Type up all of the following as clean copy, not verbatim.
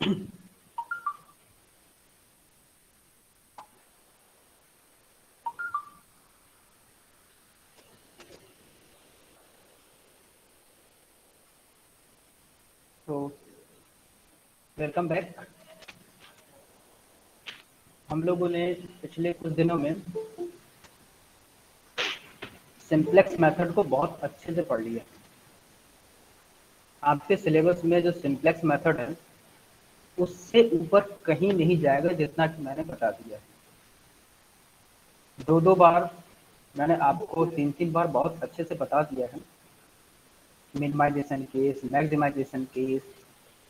तो welcome back. हम लोगों ने पिछले कुछ दिनों में सिंप्लेक्स मेथड को बहुत अच्छे से पढ़ लिया। आपके सिलेबस में जो सिंप्लेक्स मेथड है उससे ऊपर कहीं नहीं जाएगा जितना कि मैंने बता दिया। दो बार मैंने आपको 3 बार बहुत अच्छे से बता दिया है। Minimization case, maximization case,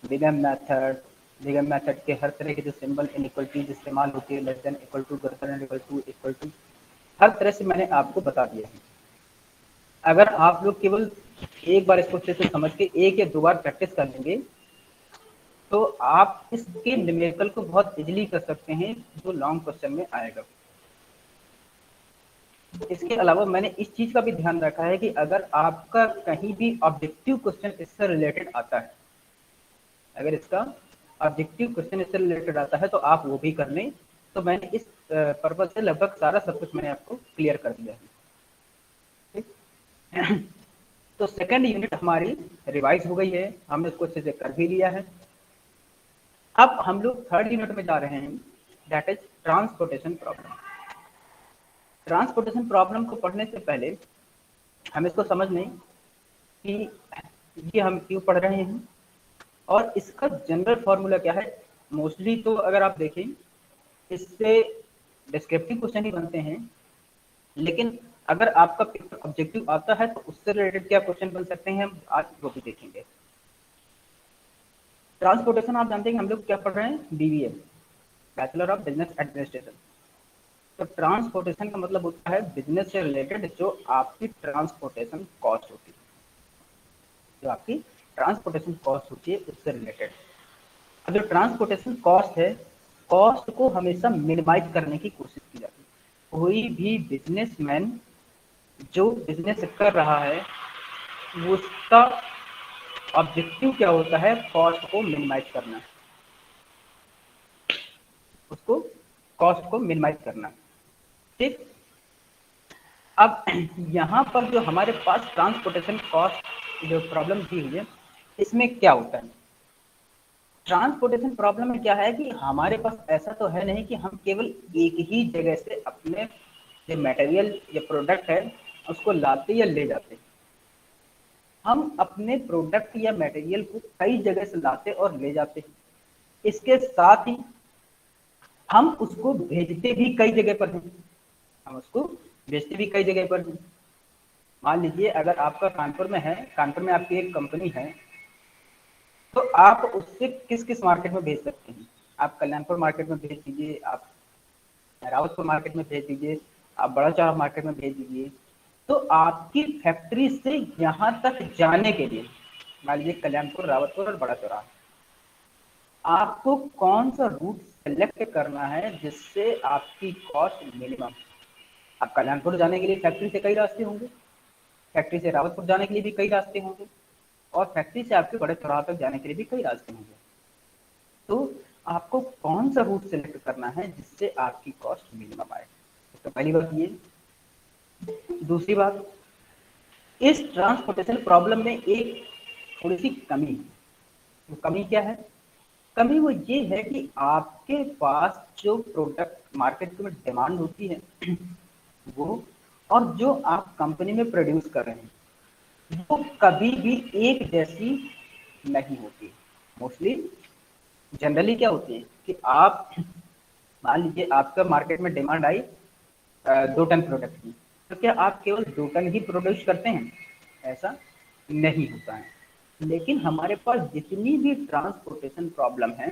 big M method के हर तरह के जो सिंबल इनइक्वलिटीज इस्तेमाल होती है, less than, equal to, greater than, equal to, हर तरह से मैंने आपको बता दिया है। अगर आप लोग केवल एक बार इसको अच्छे से समझ के 1 या 2 बार प्रैक्टिस कर लेंगे तो आप इसके न्यूमेरिकल को बहुत इजीली कर सकते हैं जो लॉन्ग क्वेश्चन में आएगा। इसके अलावा मैंने इस चीज का भी ध्यान रखा है कि अगर आपका कहीं भी ऑब्जेक्टिव क्वेश्चन इससे रिलेटेड आता है, अगर इसका ऑब्जेक्टिव क्वेश्चन इससे रिलेटेड आता है तो आप वो भी कर लें। तो मैंने इस पर्पज से लगभग सारा सब कुछ मैंने आपको क्लियर कर दिया है। ठीक। तो सेकंड यूनिट हमारी रिवाइज हो गई है, हमने इसको अच्छे से कर भी लिया है। अब हम लोग थर्ड यूनिट में जा रहे हैं, that is transportation problem. Transportation problem को पढ़ने से पहले हम इसको समझ लें कि ये हम क्यों पढ़ रहे हैं और इसका जनरल फॉर्मूला क्या है। मोस्टली तो अगर आप देखें इससे डिस्क्रिप्टिव क्वेश्चन ही बनते हैं, लेकिन अगर आपका पेपर ऑब्जेक्टिव आता है तो उससे रिलेटेड क्या क्वेश्चन बन सकते हैं हम आज वो भी देखेंगे। ट्रांसपोर्टेशन आप जानते हैं कि हम लोग क्या पढ़ रहे हैं, BBA, bachelor of business administration. तो ट्रांसपोर्टेशन का मतलब होता है बिजनेस से रिलेटेड जो आपकी ट्रांसपोर्टेशन कॉस्ट होती है, जो आपकी ट्रांसपोर्टेशन कॉस्ट होती है उससे रिलेटेड। अब जो ट्रांसपोर्टेशन कॉस्ट है, कॉस्ट को हमेशा मिनिमाइज करने की कोशिश की जाती है। कोई भी बिजनेसमैन जो बिजनेस कर रहा है उसका ऑब्जेक्टिव क्या होता है, कॉस्ट को मिनिमाइज करना, उसको कॉस्ट को मिनिमाइज करना। ठीक। अब यहाँ पर जो हमारे पास ट्रांसपोर्टेशन कॉस्ट जो प्रॉब्लम दी हुई है इसमें क्या होता है, ट्रांसपोर्टेशन प्रॉब्लम में क्या है कि हमारे पास ऐसा तो है नहीं कि हम केवल एक ही जगह से अपने जो मटेरियल या प्रोडक्ट है उसको लाते या ले जाते। हम अपने प्रोडक्ट या मटेरियल को कई जगह से लाते और ले जाते हैं। इसके साथ ही हम उसको भेजते भी कई जगह पर हैं, हम उसको भेजते भी कई जगह पर हैं। मान लीजिए अगर आपका कानपुर में है, कानपुर में आपकी एक कंपनी है, तो आप उससे किस किस मार्केट में भेज सकते हैं। आप कल्याणपुर मार्केट में भेज दीजिए, आप रावतपुर मार्केट में भेज दीजिए, आप बड़ा चौराहा मार्केट में भेज दीजिए। तो आपकी फैक्ट्री से यहाँ तक जाने के लिए, मान लीजिए कल्याणपुर, रावतपुर और बड़ा चौराहा, आपको कौन सा रूट सेलेक्ट करना है जिससे आपकी कॉस्ट मिनिमम। आप कल्याणपुर जाने के लिए फैक्ट्री से कई रास्ते होंगे, फैक्ट्री से रावतपुर जाने के लिए भी कई रास्ते होंगे, और फैक्ट्री से आपके बड़े चौराहा तक जाने के लिए भी कई रास्ते होंगे। तो आपको कौन सा रूट सेलेक्ट करना है जिससे आपकी कॉस्ट मिनिमम आए, तो पहली बात ये। दूसरी बात, इस ट्रांसपोर्टेशन प्रॉब्लम में एक थोड़ी सी कमी है। वो कमी क्या है, कमी वो ये है कि आपके पास जो प्रोडक्ट मार्केट में डिमांड होती है वो, और जो आप कंपनी में प्रोड्यूस कर रहे हैं वो कभी भी एक जैसी नहीं होती। मोस्टली जनरली क्या होती है कि आप मान लीजिए आपका मार्केट में डिमांड आई 2 टन प्रोडक्ट की, तो क्या आप केवल 2 टन ही प्रोड्यूस करते हैं, ऐसा नहीं होता है। लेकिन हमारे पास जितनी भी ट्रांसपोर्टेशन प्रॉब्लम है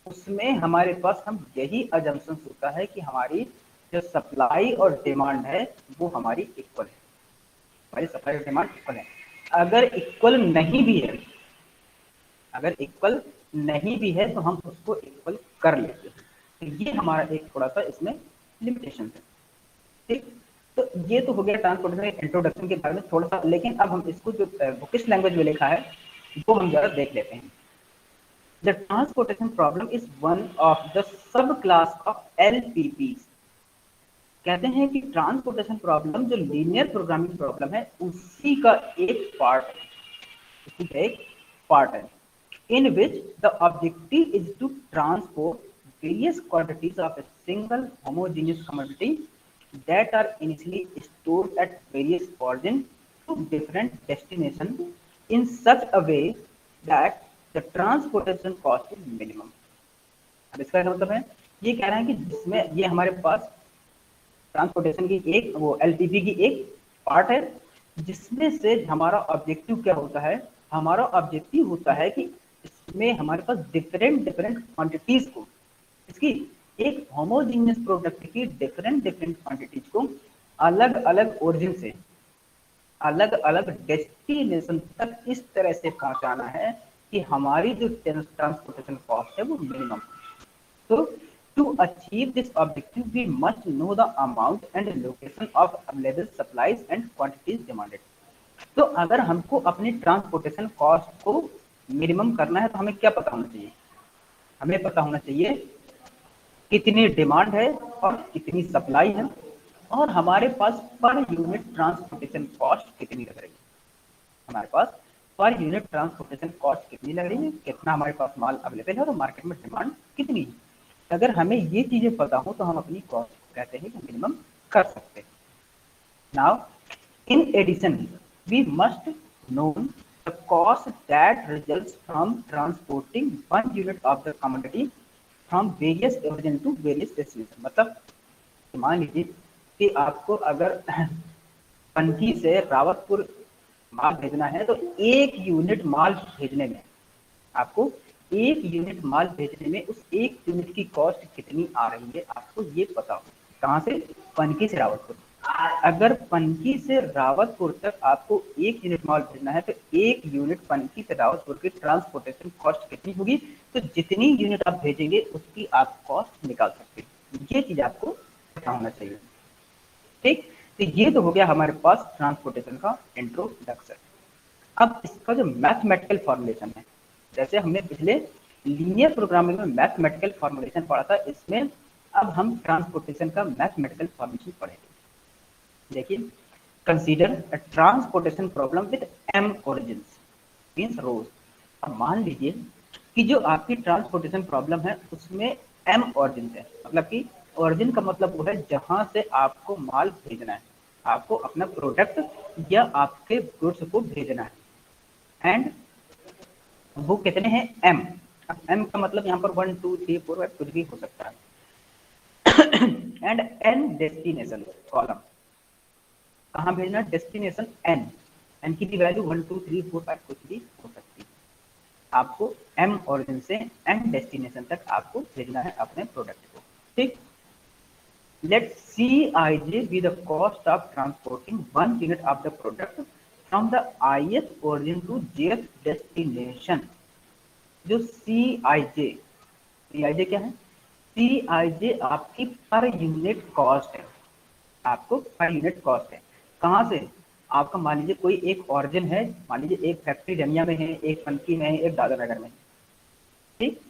उसमें हमारे पास हम यही अजम्पशन होता है कि हमारी जो सप्लाई और डिमांड है वो हमारी इक्वल है, हमारी सप्लाई और डिमांड इक्वल है। अगर इक्वल नहीं भी है, अगर इक्वल नहीं भी है तो हम उसको इक्वल कर लेते हैं। तो ये हमारा एक थोड़ा सा इसमें लिमिटेशन है। ठीक। तो ये तो हो गया ट्रांसपोर्टेशन इंट्रोडक्शन के बारे में थोड़ा सा, लेकिन अब हम इसको जो बुकिश लैंग्वेज में लिखा है वो हम जरा देख लेते हैं। The transportation problem is one of the sub class of LPPs। कहते हैं कि ट्रांसपोर्टेशन प्रॉब्लम जो लीनियर प्रोग्रामिंग प्रॉब्लम है उसी का एक पार्ट है, उसी का एक पार्ट है, in which the objective is to transport various quantities of a single homogeneous commodity that are initially stored at various origin to different destination in such a way that the transportation cost is minimum। अब इसका मतलब है, ये कह रहे हैं कि जिसमें ये हमारे पास ट्रांसपोर्टेशन की एक वो एलपीपी की एक पार्ट है, जिसमें से हमारा ऑब्जेक्टिव क्या होता है, हमारा ऑब्जेक्टिव होता है कि इसमें हमारे पास डिफरेंट क्वांटिटीज को, इसकी एक होमोजीनियस प्रोडक्ट की डिफरेंट क्वांटिटीज को अलग अलग ओरिजिन से अलग अलग डेस्टिनेशन तक इस तरह से पहुंचाना है कि हमारी जो ट्रांसपोर्टेशन कॉस्ट है वो मिनिमम। तो to achieve this objective we must know the amount and location of available supplies and quantities demanded। तो अगर हमको अपनी ट्रांसपोर्टेशन कॉस्ट को मिनिमम करना है तो हमें क्या पता होना चाहिए, हमें पता होना चाहिए कितनी डिमांड है और कितनी सप्लाई है और हमारे पास पर यूनिट ट्रांसपोर्टेशन कॉस्ट कितनी लग रही है, हमारे पास पर यूनिट ट्रांसपोर्टेशन कॉस्ट कितनी लग रही है, कितना हमारे पास माल अवेलेबल है और मार्केट में डिमांड कितनी है। अगर हमें ये चीजें पता हो तो हम अपनी कॉस्ट कहते हैं कि मिनिमम कर सकते हैं। Now in addition we must know the cost that results from transporting one unit of the commodity from various origin to various destination. मतलब मान लीजिए कि आपको अगर पनकी से रावतपुर माल भेजना है तो एक यूनिट माल भेजने में आपको एक यूनिट माल भेजने में उस एक यूनिट की कॉस्ट कितनी आ रही है आपको ये पता हो। कहाँ से, पनकी से रावतपुर। अगर पनकी से रावतपुर तक आपको एक यूनिट माल भेजना है तो एक यूनिट पनकी से रावतपुर की ट्रांसपोर्टेशन कॉस्ट कितनी होगी, तो जितनी यूनिट आप भेजेंगे उसकी आप कॉस्ट निकाल सकते हैं। ये चीज आपको पता होना चाहिए, ठीक। तो ये तो हो गया हमारे पास ट्रांसपोर्टेशन का इंट्रोडक्शन। अब इसका जो मैथमेटिकल फॉर्मुलेशन है, जैसे हमने पिछले लीनियर प्रोग्रामिंग में मैथमेटिकल फॉर्मुलेशन पढ़ा था, इसमें अब हम ट्रांसपोर्टेशन का मैथमेटिकल फॉर्मुलेशन पढ़ेंगे। देखिए, consider a transportation problem with m origins means rows. अब मान लीजिए कि जो आपकी ट्रांसपोर्टेशन प्रॉब्लम है उसमें m ओरिजिन है, मतलब कि ओरिजिन का मतलब वो है जहां से आपको माल भेजना है, आपको अपना प्रोडक्ट या आपके गुड्स को भेजना है। एंड वो कितने हैं, m। अब m का मतलब यहाँ पर 1 2 3 4 5 कुछ भी हो सकता है। एंड n डेस्टिनेशन कॉलम, कहाँ भेजना है, डेस्टिनेशन n की भी वैल्यू 1 2 3 4 5 कुछ भी हो सकती है। आपको m ओरिजिन से n डेस्टिनेशन तक आपको भेजना है अपने प्रोडक्ट को, ठीक। Let Cij be the cost of transporting 1 unit of the product from the ith origin to jth destination। जो Cij क्या है, Cij आपकी पर यूनिट कॉस्ट है, आपको पर यूनिट कॉस्ट है। कहाँ से, आपका मान लीजिए कोई एक ऑरिजिन है, मान लीजिए एक फैक्ट्री रनिया में है, एक पनकी में है, एक दादरानगर में, ठीक।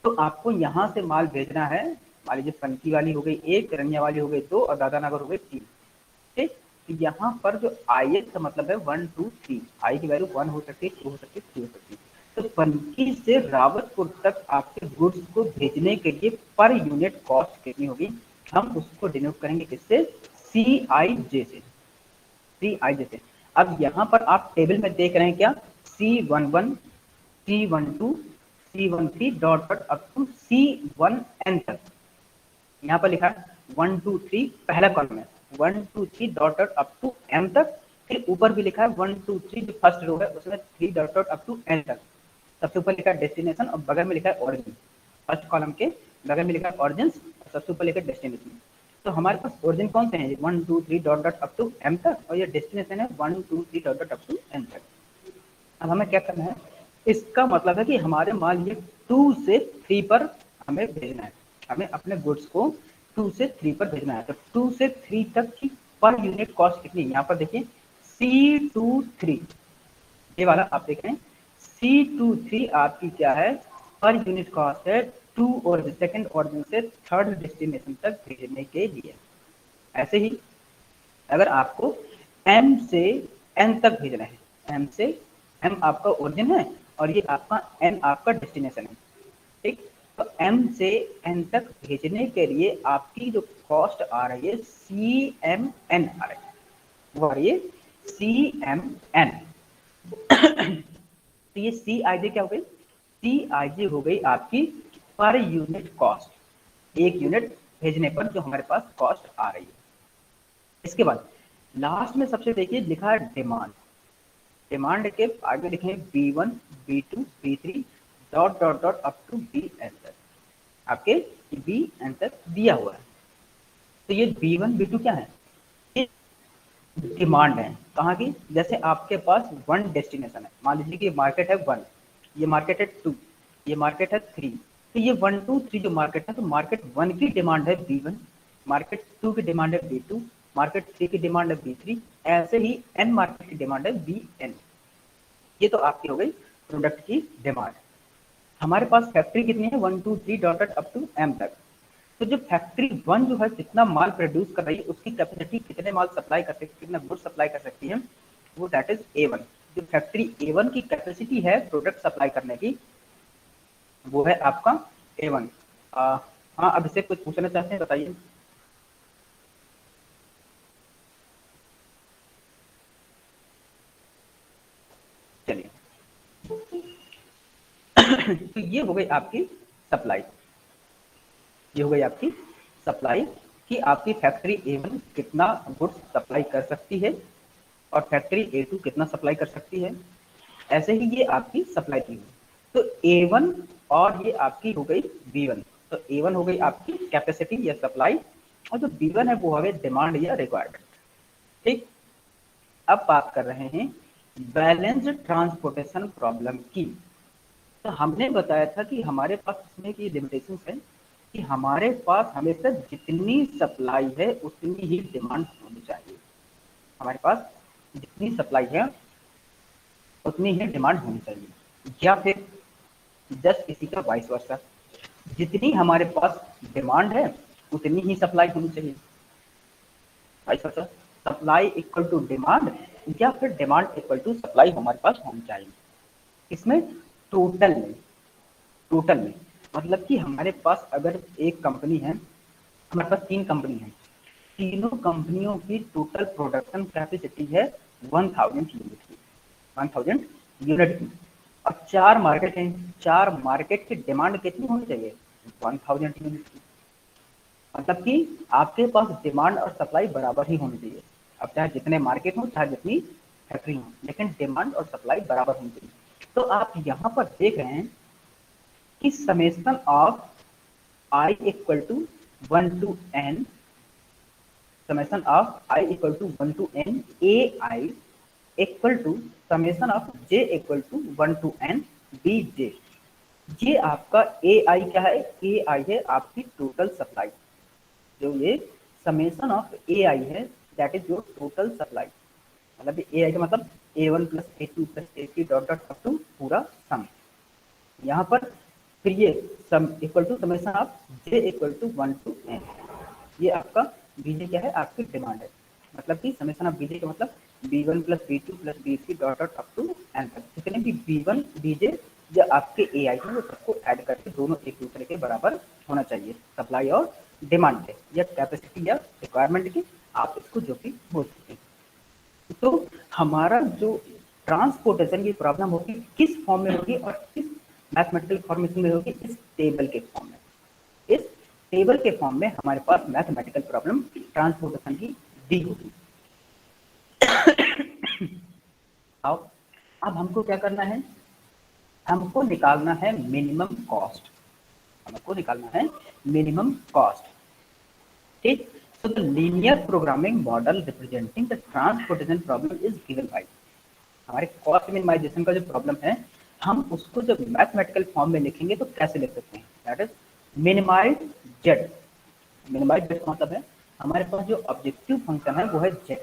तो आपको यहाँ से माल भेजना है, मान लीजिए पनकी वाली हो गई एक, रनिया वाली हो गई 2 और दादरानगर हो गई 3, ठीक। तो यहाँ पर जो आई का मतलब है 1 2 3, आई की वैल्यू 1 हो सकती है, 2 हो सकती है, 3 हो सकती है। तो पनकी से रावतपुर तक आपके गुड्स को भेजने के लिए पर यूनिट कॉस्ट कितनी होगी, हम उसको डिनोट करेंगे किससे, Cij से, Cij से। अब यहाँ पर आप टेबल में देख रहे हैं क्या, C11 C12 C13 dot dot up to C1n तक, यहाँ पर लिखा है 1 2 3 पहला कॉलम है, 1 2 3 dot dot up to m तक। फिर ऊपर भी लिखा है 1 2 3 जो फर्स्ट रो है उसमें 3 dot dot up to n तक। सबसे ऊपर लिखा है डेस्टिनेशन और बगल में लिखा है ओरिजिन, फर्स्ट कॉलम के बगल में लिखा है ओरिजिन और सबसे ऊपर लिखा है डेस्टिनेशन। तो हमारे पास ओरिजिन कौन से हैं, 1 2 3 dot dot up to m तक, और ये डेस्टिनेशन है 1 2 3 dot dot up to n तक। अब हमें क्या करना है, इसका मतलब है कि हमारे मान ये 2 से 3 पर हमें भेजना है, हमें अपने गुड्स को 2 से 3 पर भेजना है। तो 2 से 3 तक की पर यूनिट कॉस्ट कितनी, यहाँ पर देखिए C23 ये वाला आप देख रहे हैं, C23 आपकी क्या है, पर यूनिट कॉस्ट है टू और सेकंड ऑरिजिन से थर्ड डेस्टिनेशन तक भेजने के लिए। ऐसे ही अगर आपको M से N तक भेजना है, M से M आपका ओरिजिन है और ये आपका N आपका डेस्टिनेशन है, ठीक। तो M से N तक भेजने के लिए आपकी जो कॉस्ट आ रही है CMN आ रही है, वो आ रही है CMN। तो ये CIJ क्या हो गई? CIJ हो गई आपकी पर यूनिट कॉस्ट, एक यूनिट भेजने पर जो हमारे पास कॉस्ट आ रही है। इसके बाद लास्ट में सबसे देखिए लिखा है डिमांड। डिमांड के आगे लिखे B1 B2 B3 dot dot dot up to BN तक, आपके BN तक दिया हुआ है। तो ये B1 B2 क्या है? ये डिमांड है कहाँ की? जैसे आपके पास वन डेस्टिनेशन है, मान लीजिए कि मार्केट है 1, ये मार्केट है 2, ये मार्केट है 3। तो ये 1 2 3 जो मार्केट है, तो मार्केट 1 की डिमांड है B1, मार्केट 2 की डिमांड है B2, मार्केट 3 की डिमांड है B3, ऐसे ही N मार्केट की डिमांड है BN। ये तो आपकी हो गई प्रोडक्ट की डिमांड। हमारे पास फैक्ट्री कितनी है? 1 2 3 डॉट अप टू M तक। तो जो फैक्ट्री 1 जो है जितना माल प्रोड्यूस कर रही है, उसकी कैपेसिटी कितने माल सप्लाई कर सकती है, कितना गुड सप्लाई कर सकती है, वो दैट इज A1। जो फैक्ट्री A1 की कैपेसिटी है प्रोडक्ट सप्लाई करने की, वो है आपका A1। हाँ, अब इसे कुछ पूछना चाहते हैं, बताइए। चलिए तो ये हो गई आपकी सप्लाई, ये हो गई आपकी सप्लाई कि आपकी फैक्ट्री A1 कितना गुड्स सप्लाई कर सकती है और फैक्ट्री A2 कितना सप्लाई कर सकती है। ऐसे ही ये आपकी सप्लाई की हुई। तो A1 और ये आपकी हो गई B1। तो A1 हो गई आपकी कैपेसिटी या सप्लाई, और जो B1 है वो हो गई डिमांड या रिक्वायरमेंट, ठीक। अब बात कर रहे हैं बैलेंस्ड ट्रांसपोर्टेशन प्रॉब्लम की। तो हमने बताया था कि हमारे पास इसमें की लिमिटेशंस है कि हमारे पास हमेशा जितनी सप्लाई है उतनी ही डिमांड होनी चाहिए। हमारे पास जितनी सप्लाई है उतनी ही डिमांड होनी चाहिए, या फिर जस्ट इसी का वाइस वर्सा, जितनी हमारे पास डिमांड है उतनी ही सप्लाई होनी चाहिए। Vice versa, supply equal to demand या फिर डिमांड इक्वल टू सप्लाई हमारे पास होनी चाहिए। इसमें टोटल में, टोटल में मतलब कि हमारे पास अगर एक कंपनी है, हमारे पास 3 कंपनी है, तीनों कंपनियों की टोटल प्रोडक्शन कैपेसिटी है 1000 यूनिट की, 1000 यूनिट की, और 4 मार्केट हैं, 4 मार्केट की डिमांड कितनी होनी चाहिए? 1000 यूनिट की। मतलब कि आपके पास डिमांड और सप्लाई बराबर ही होनी चाहिए। अब चाहे जितने मार्केट हो, चाहे जितनी फैक्ट्री हो, लेकिन डिमांड और सप्लाई बराबर होनी चाहिए। तो आप यहाँ पर देख रहे हैं कि summation of I equal to 1 to N, summation of I equal to 1 to N AI equal to summation of J equal to 1 to N BJ। ये आपका AI क्या है? AI है आपकी टोटल सप्लाई। जो ये समेशन ऑफ AI है that is your total supply. मतलब AI का मतलब A1 plus A2 plus A3 dot dot up to पूरा सम। यहाँ पर फिर ये sum equal to summation of J equal to 1 to N। ये आपका BJ क्या है? आपकी डिमांड है। मतलब कि समेशन ऑफ BJ का मतलब B1 plus B2 plus B3 dot dot up to N तक, जितने भी B1 BJ जो आपके AI है वो सबको ऐड करके दोनों एक दूसरे के बराबर होना चाहिए, सप्लाई और डिमांड के, या कैपेसिटी या रिक्वायरमेंट की, आप इसको जो भी बोल सकते हैं। तो हमारा जो ट्रांसपोर्टेशन की प्रॉब्लम होगी किस फॉर्म में होगी और किस मैथमेटिकल फॉर्मेशन में होगी? इस टेबल के फॉर्म में। इस टेबल के फॉर्म में हमारे पास मैथमेटिकल प्रॉब्लम ट्रांसपोर्टेशन की दी होगी। अब हमको क्या करना है? हमको निकालना है मिनिमम कॉस्ट। हमको निकालना है मिनिमम कॉस्ट, ठीक। So the linear programming model representing the transportation problem is given by, हमारे कॉस्ट मिनिमाइजेशन का जो प्रॉब्लम है हम उसको जब मैथमेटिकल फॉर्म में लिखेंगे तो कैसे लिख सकते हैं? That is minimize Z. Minimize Z का मतलब है हमारे पास जो ऑब्जेक्टिव फंक्शन है वो है जेड।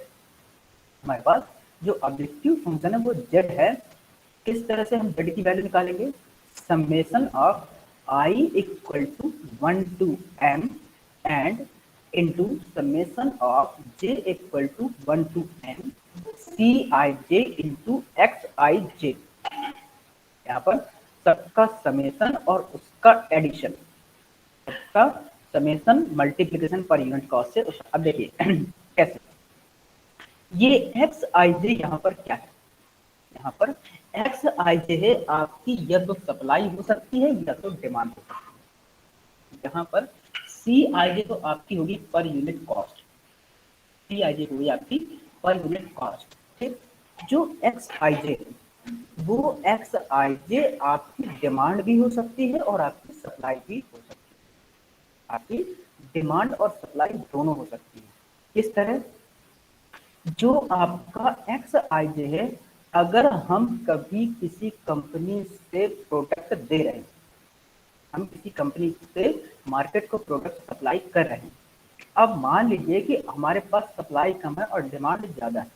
हमारे पास जो ऑब्जेक्टिव फंक्शन है वो जेड है। किस तरह से हम जेड की वैल्यू निकालेंगे? summation of I equal to 1 to m and into summation of j equal to 1 to n Cij into Xij। यहाँ पर सबका समेशन और उसका एडिशन, सबका summation multiplication per unit cost से। अब देखिए कैसे, ये एक्स आई जे यहाँ पर क्या है, यहाँ पर एक्स आई जे है आपकी या तो सप्लाई हो सकती है या तो डिमांड हो सकती है। यहाँ पर सी आई जे तो आपकी होगी पर यूनिट कॉस्ट, सी आई जे होगी आपकी पर यूनिट कॉस्ट। ठीक, जो एक्स आई जे वो एक्स आई जे आपकी डिमांड भी हो सकती है और आपकी सप्लाई भी हो सकती है, आपकी डिमांड और सप्लाई दोनों हो सकती है। किस तरह, जो आपका एक्स आई जे है, अगर हम कभी किसी कंपनी से प्रोडक्ट दे रहे हैं, हम किसी कंपनी से मार्केट को प्रोडक्ट सप्लाई कर रहे हैं, अब मान लीजिए कि हमारे पास सप्लाई कम है और डिमांड ज़्यादा है,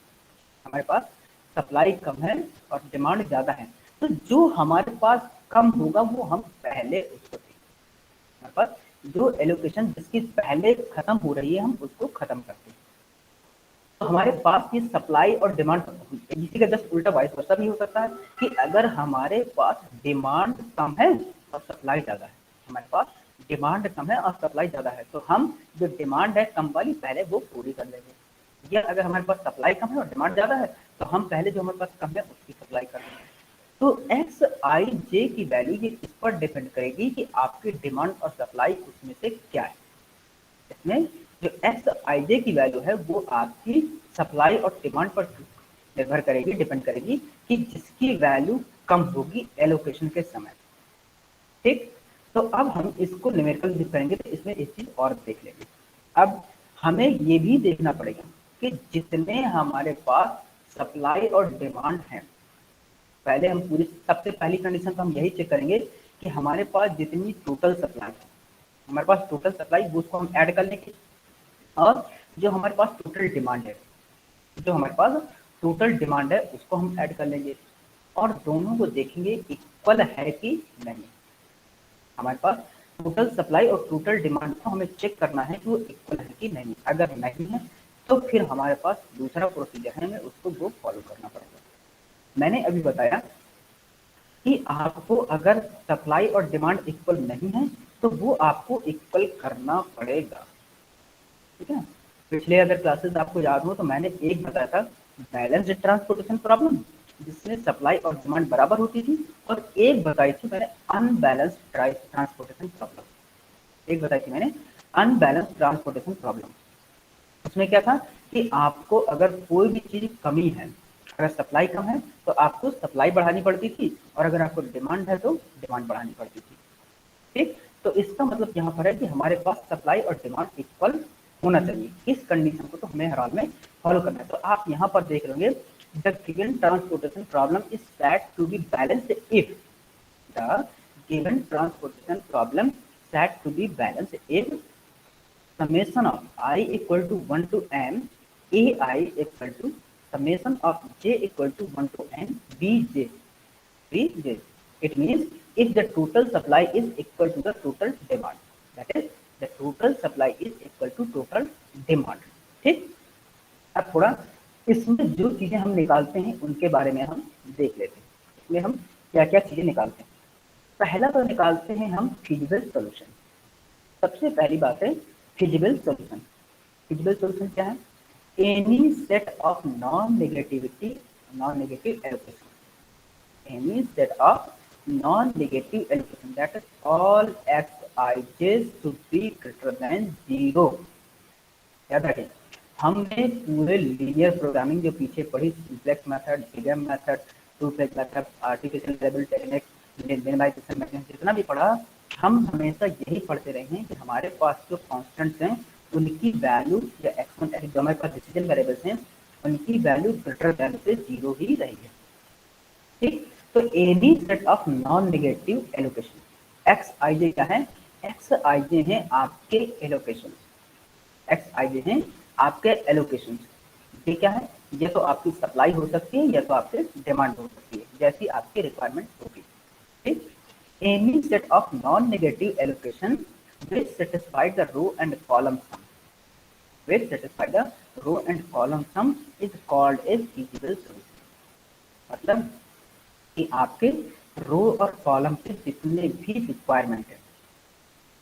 हमारे पास सप्लाई कम है और डिमांड ज़्यादा है, तो जो हमारे पास कम होगा वो हम पहले उसको देंगे, हमारे पास जो एलोकेशन जिसकी पहले खत्म हो रही है हम उसको खत्म करते हैं। तो हमारे पास ये सप्लाई और डिमांड, इसी का जस्ट उल्टा वाइस वर्सा भी हो सकता है कि अगर हमारे पास डिमांड कम है और सप्लाई ज़्यादा है, हमारे पास डिमांड कम है और सप्लाई ज़्यादा है, तो हम जो डिमांड है कम वाली पहले वो पूरी कर लेंगे। या अगर हमारे पास सप्लाई कम है और डिमांड ज़्यादा है तो हम पहले जो हमारे पास कम है उसकी सप्लाई कर लेंगे। तो एक्स आई जे की वैल्यू ये इस पर डिपेंड करेगी कि आपकी डिमांड और सप्लाई उसमें से क्या है। इसमें जो एक्स आई जे की वैल्यू है वो आपकी सप्लाई और डिमांड पर निर्भर करेगी, डिपेंड करेगी कि जिसकी वैल्यू कम होगी एलोकेशन के समय। ठीक, तो अब हम इसको न्यूमेरिकल लिख करेंगे तो इसमें एक चीज और देख लेंगे। अब हमें ये भी देखना पड़ेगा कि जितने हमारे पास सप्लाई और डिमांड है, पहले हम पूरी सबसे पहली कंडीशन तो हम यही चेक करेंगे कि हमारे पास जितनी टोटल सप्लाई है, हमारे पास टोटल सप्लाई वो उसको हम ऐड कर लेंगे, और जो हमारे पास टोटल डिमांड है, जो हमारे पास टोटल डिमांड है उसको हम ऐड कर लेंगे और दोनों को देखेंगे इक्वल है कि नहीं। हमारे पास टोटल सप्लाई और टोटल डिमांड को हमें चेक करना है कि वो इक्वल है कि नहीं। अगर नहीं है तो फिर हमारे पास दूसरा प्रोसीजर है, हमें उसको वो फॉलो करना पड़ेगा। मैंने अभी बताया कि आपको अगर सप्लाई और डिमांड इक्वल नहीं है तो वो आपको इक्वल करना पड़ेगा। ठीक है, पिछले अगर क्लासेस आपको याद हो तो मैंने एक बताया था बैलेंस्ड ट्रांसपोर्टेशन प्रॉब्लम जिसमें सप्लाई और डिमांड बराबर होती थी, और एक बताई थी मैंने अनबैलेंस्ड ट्रांसपोर्टेशन प्रॉब्लम, एक बताई थी मैंने अनबैलेंस्ड ट्रांसपोर्टेशन प्रॉब्लम। उसमें क्या था कि आपको अगर कोई भी चीज कमी है, अगर सप्लाई कम है तो आपको सप्लाई बढ़ानी पड़ती थी, और अगर आपको डिमांड है तो डिमांड बढ़ानी पड़ती थी। ठीक, तो इसका मतलब यहाँ पर है कि हमारे पास सप्लाई और डिमांड इक्वल होना चाहिए। इस कंडीशन को तो हमें हर हाल में फॉलो करना है। तो आप यहाँ पर देख लेंगे the given transportation problem is said to be balanced if the given transportation problem said to be balanced if summation of I equal to 1 to n ai equal to summation of j equal to 1 to n bj bj. It means if the total supply is equal to the total demand, that is the total supply is equal to total demand. ठीक, अब थोड़ा इसमें जो चीजें हम निकालते हैं उनके बारे में हम देख लेते हैं। इसमें हम क्या क्या चीजें निकालते हैं। पहला तो निकालते हैं हम फीजिबल सॉल्यूशन। सबसे पहली बात है फिजिबल सॉल्यूशन। फिजिबल सॉल्यूशन क्या है? Any set of non negative allocation, any set of non negative allocation that is all xij should be greater than 0। याद रखें, हमने पूरे लीनियर प्रोग्रामिंग जो पीछे पढ़ी, simplex method, diagram method, two phase method, artificial level technique, minimization mechanism, जितना भी पढ़ा हम हमेशा यही पढ़ते रहे हैं कि हमारे पास जो कांस्टेंट्स हैं उनकी वैल्यू या एक्सपोनेंट जो हमारे पास डिसीजन वेरिएबल्स हैं उनकी वैल्यू ग्रेटर देन से 0 ही रहेगी। ठीक, तो any set of non negative allocation, X I J क्या है? एक्स आई जे हैं आपके एलोकेशन, एक्स आई जे हैं आपके एलोकेशन। ये क्या है? ये तो आपकी सप्लाई हो सकती है या तो आपसे डिमांड हो सकती है, जैसी आपकी रिक्वायरमेंट होगी। ठीक, any set of non-negative allocation which satisfy the row and column sum, which satisfy the row and column sum is called a feasible solution। मतलब कि आपके रो और कॉलम के जितने भी रिक्वायरमेंट है,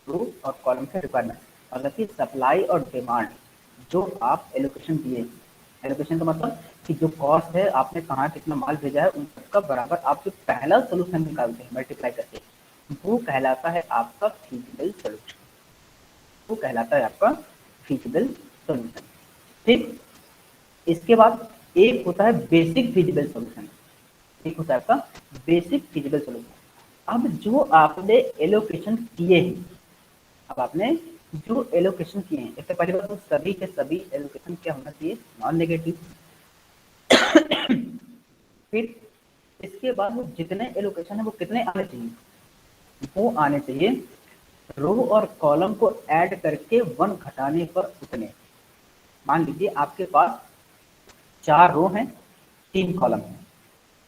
रो और कॉलम के रिक्वायरमेंट मतलब कि सप्लाई और डिमांड जो आप एलोकेशन दिए, एलोकेशन का मतलब कि जो कॉस्ट है आपने कहाँ कितना माल भेजा है उन सबका बराबर आप जो पहला सोल्यूशन निकालते हैं मल्टीप्लाई करके, वो कहलाता है आपका फीजिबल सोल्यूशन, वो कहलाता है आपका फीजिबल सोल्यूशन। ठीक, इसके बाद एक होता है बेसिक फीजिबल सोल्यूशन, एक होता है आपका बेसिक फीजिबल सोल्यूशन। अब जो आपने एलोकेशन किए हैं, अब आपने जो एलोकेशन किए हैं, इससे पहली बात तो सभी के सभी एलोकेशन क्या होना चाहिए, नॉन नेगेटिव। फिर इसके बाद वो जितने एलोकेशन है वो कितने आने चाहिए, वो आने चाहिए रो और कॉलम को ऐड करके 1 घटाने पर उतने। मान लीजिए आपके पास 4 रो हैं 3 कॉलम है,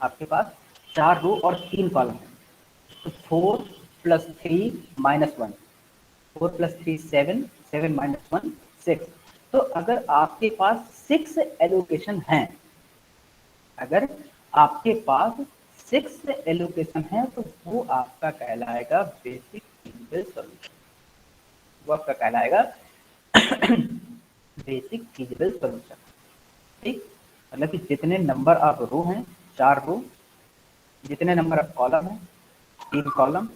आपके पास 4 रो और 3 कॉलम है, तो 4 + 3 - 1, 4 + 3 7, 7 - 1 6। तो अगर आपके पास 6 एलोकेशन हैं, अगर आपके पास 6 एलोकेशन है तो वो आपका कहलाएगा बेसिक फीजिबल सॉल्यूशन, वो आपका कहलाएगा बेसिक फीजिबल सॉल्यूशन। ठीक, मतलब कि जितने नंबर ऑफ रो हैं 4 रो, जितने नंबर ऑफ कॉलम है 3 कॉलम,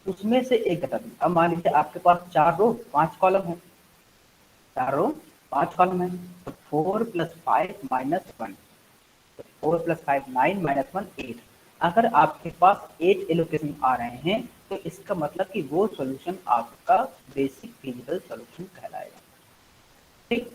उसमें से एक घटा दें। अब मान लीजिए आपके पास 4 रो 5 कॉलम है, 4 रो 5 कॉलम है, तो 4 + 5 - 1, 4 + 5 9 - 1 8। अगर आपके पास 8 एलोकेशन आ रहे हैं तो इसका मतलब कि वो सॉल्यूशन आपका बेसिक फीजिबल सॉल्यूशन कहलाएगा। ठीक,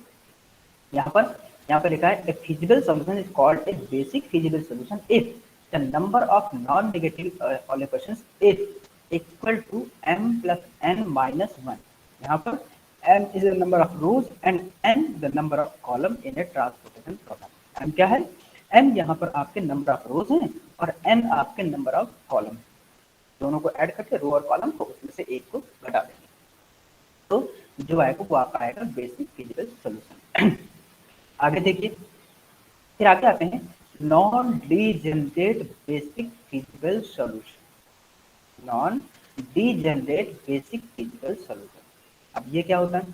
यहाँ पर लिखा है a feasible solution is called a basic feasible solution if the number of non negative allocations is equal to m + n - 1। यहाँ पर m is the number of rows and n the number of column in a transportation problem. m क्या है, m यहाँ पर आपके number of रोज हैं और n आपके नंबर ऑफ कॉलम, दोनों को ऐड करके रो और कॉलम को उसमें से एक को घटा देंगे, तो जो आएगा वो आपका आएगा बेसिक फीजिबल सॉल्यूशन। आगे देखिए, फिर आगे आते हैं non degenerate basic feasible solution, non degenerate basic feasible solution. अब ये क्या होता है,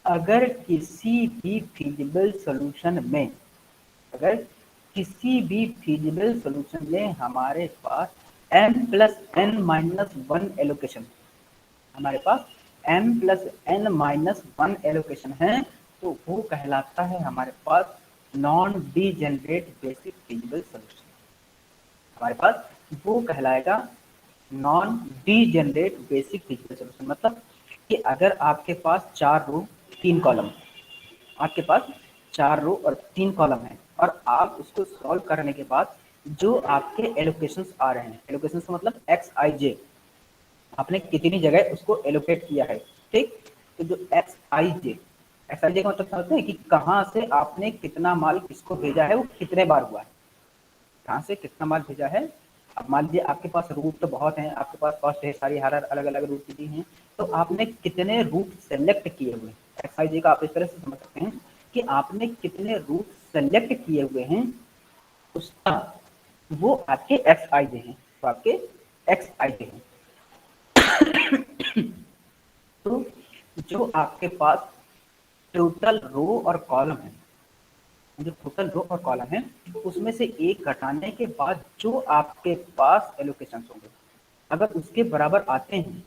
अगर किसी भी फीजिबल सॉल्यूशन में, अगर किसी भी फीजिबल सॉल्यूशन में हमारे पास m + n - 1 एलोकेशन, हमारे पास m + n - 1 एलोकेशन है, तो वो कहलाता है हमारे पास non degenerate basic feasible solution. हमारे पास वो कहलाएगा non degenerate basic feasible solution. मतलब कि अगर आपके पास 4 रो 3 कॉलम, आपके पास 4 रो और 3 कॉलम है और आप उसको सॉल्व करने के बाद जो आपके एलोकेशंस आ रहे हैं, एलोकेशंस का मतलब एक्स आई जे, आपने कितनी जगह उसको एलोकेट किया है। ठीक, तो जो एक्स आई जे का मतलब समझते हैं कि कहाँ से आपने कितना माल किसको भेजा है, वो कितने बार हुआ है, कहाँ से कितना माल भेजा है। अब मान लीजिए आपके पास रूट तो बहुत हैं, आपके पास कॉस्ट है सारी, हर अलग अलग रूट की दी हैं, तो आपने कितने रूट सेलेक्ट किए हुए हैं, एक्स आई जे का आप इस तरह से समझ सकते हैं कि आपने कितने रूट सेलेक्ट किए हुए हैं, उसका वो आपके एक्स आई जे हैं, तो आपके एक्स आई जे हैं। तो जो आपके पास टोटल रो और कॉलम है, जो टोटल रो और कॉलम है उसमें से एक घटाने के बाद जो आपके पास एलोकेशन होंगे, अगर उसके बराबर आते हैं,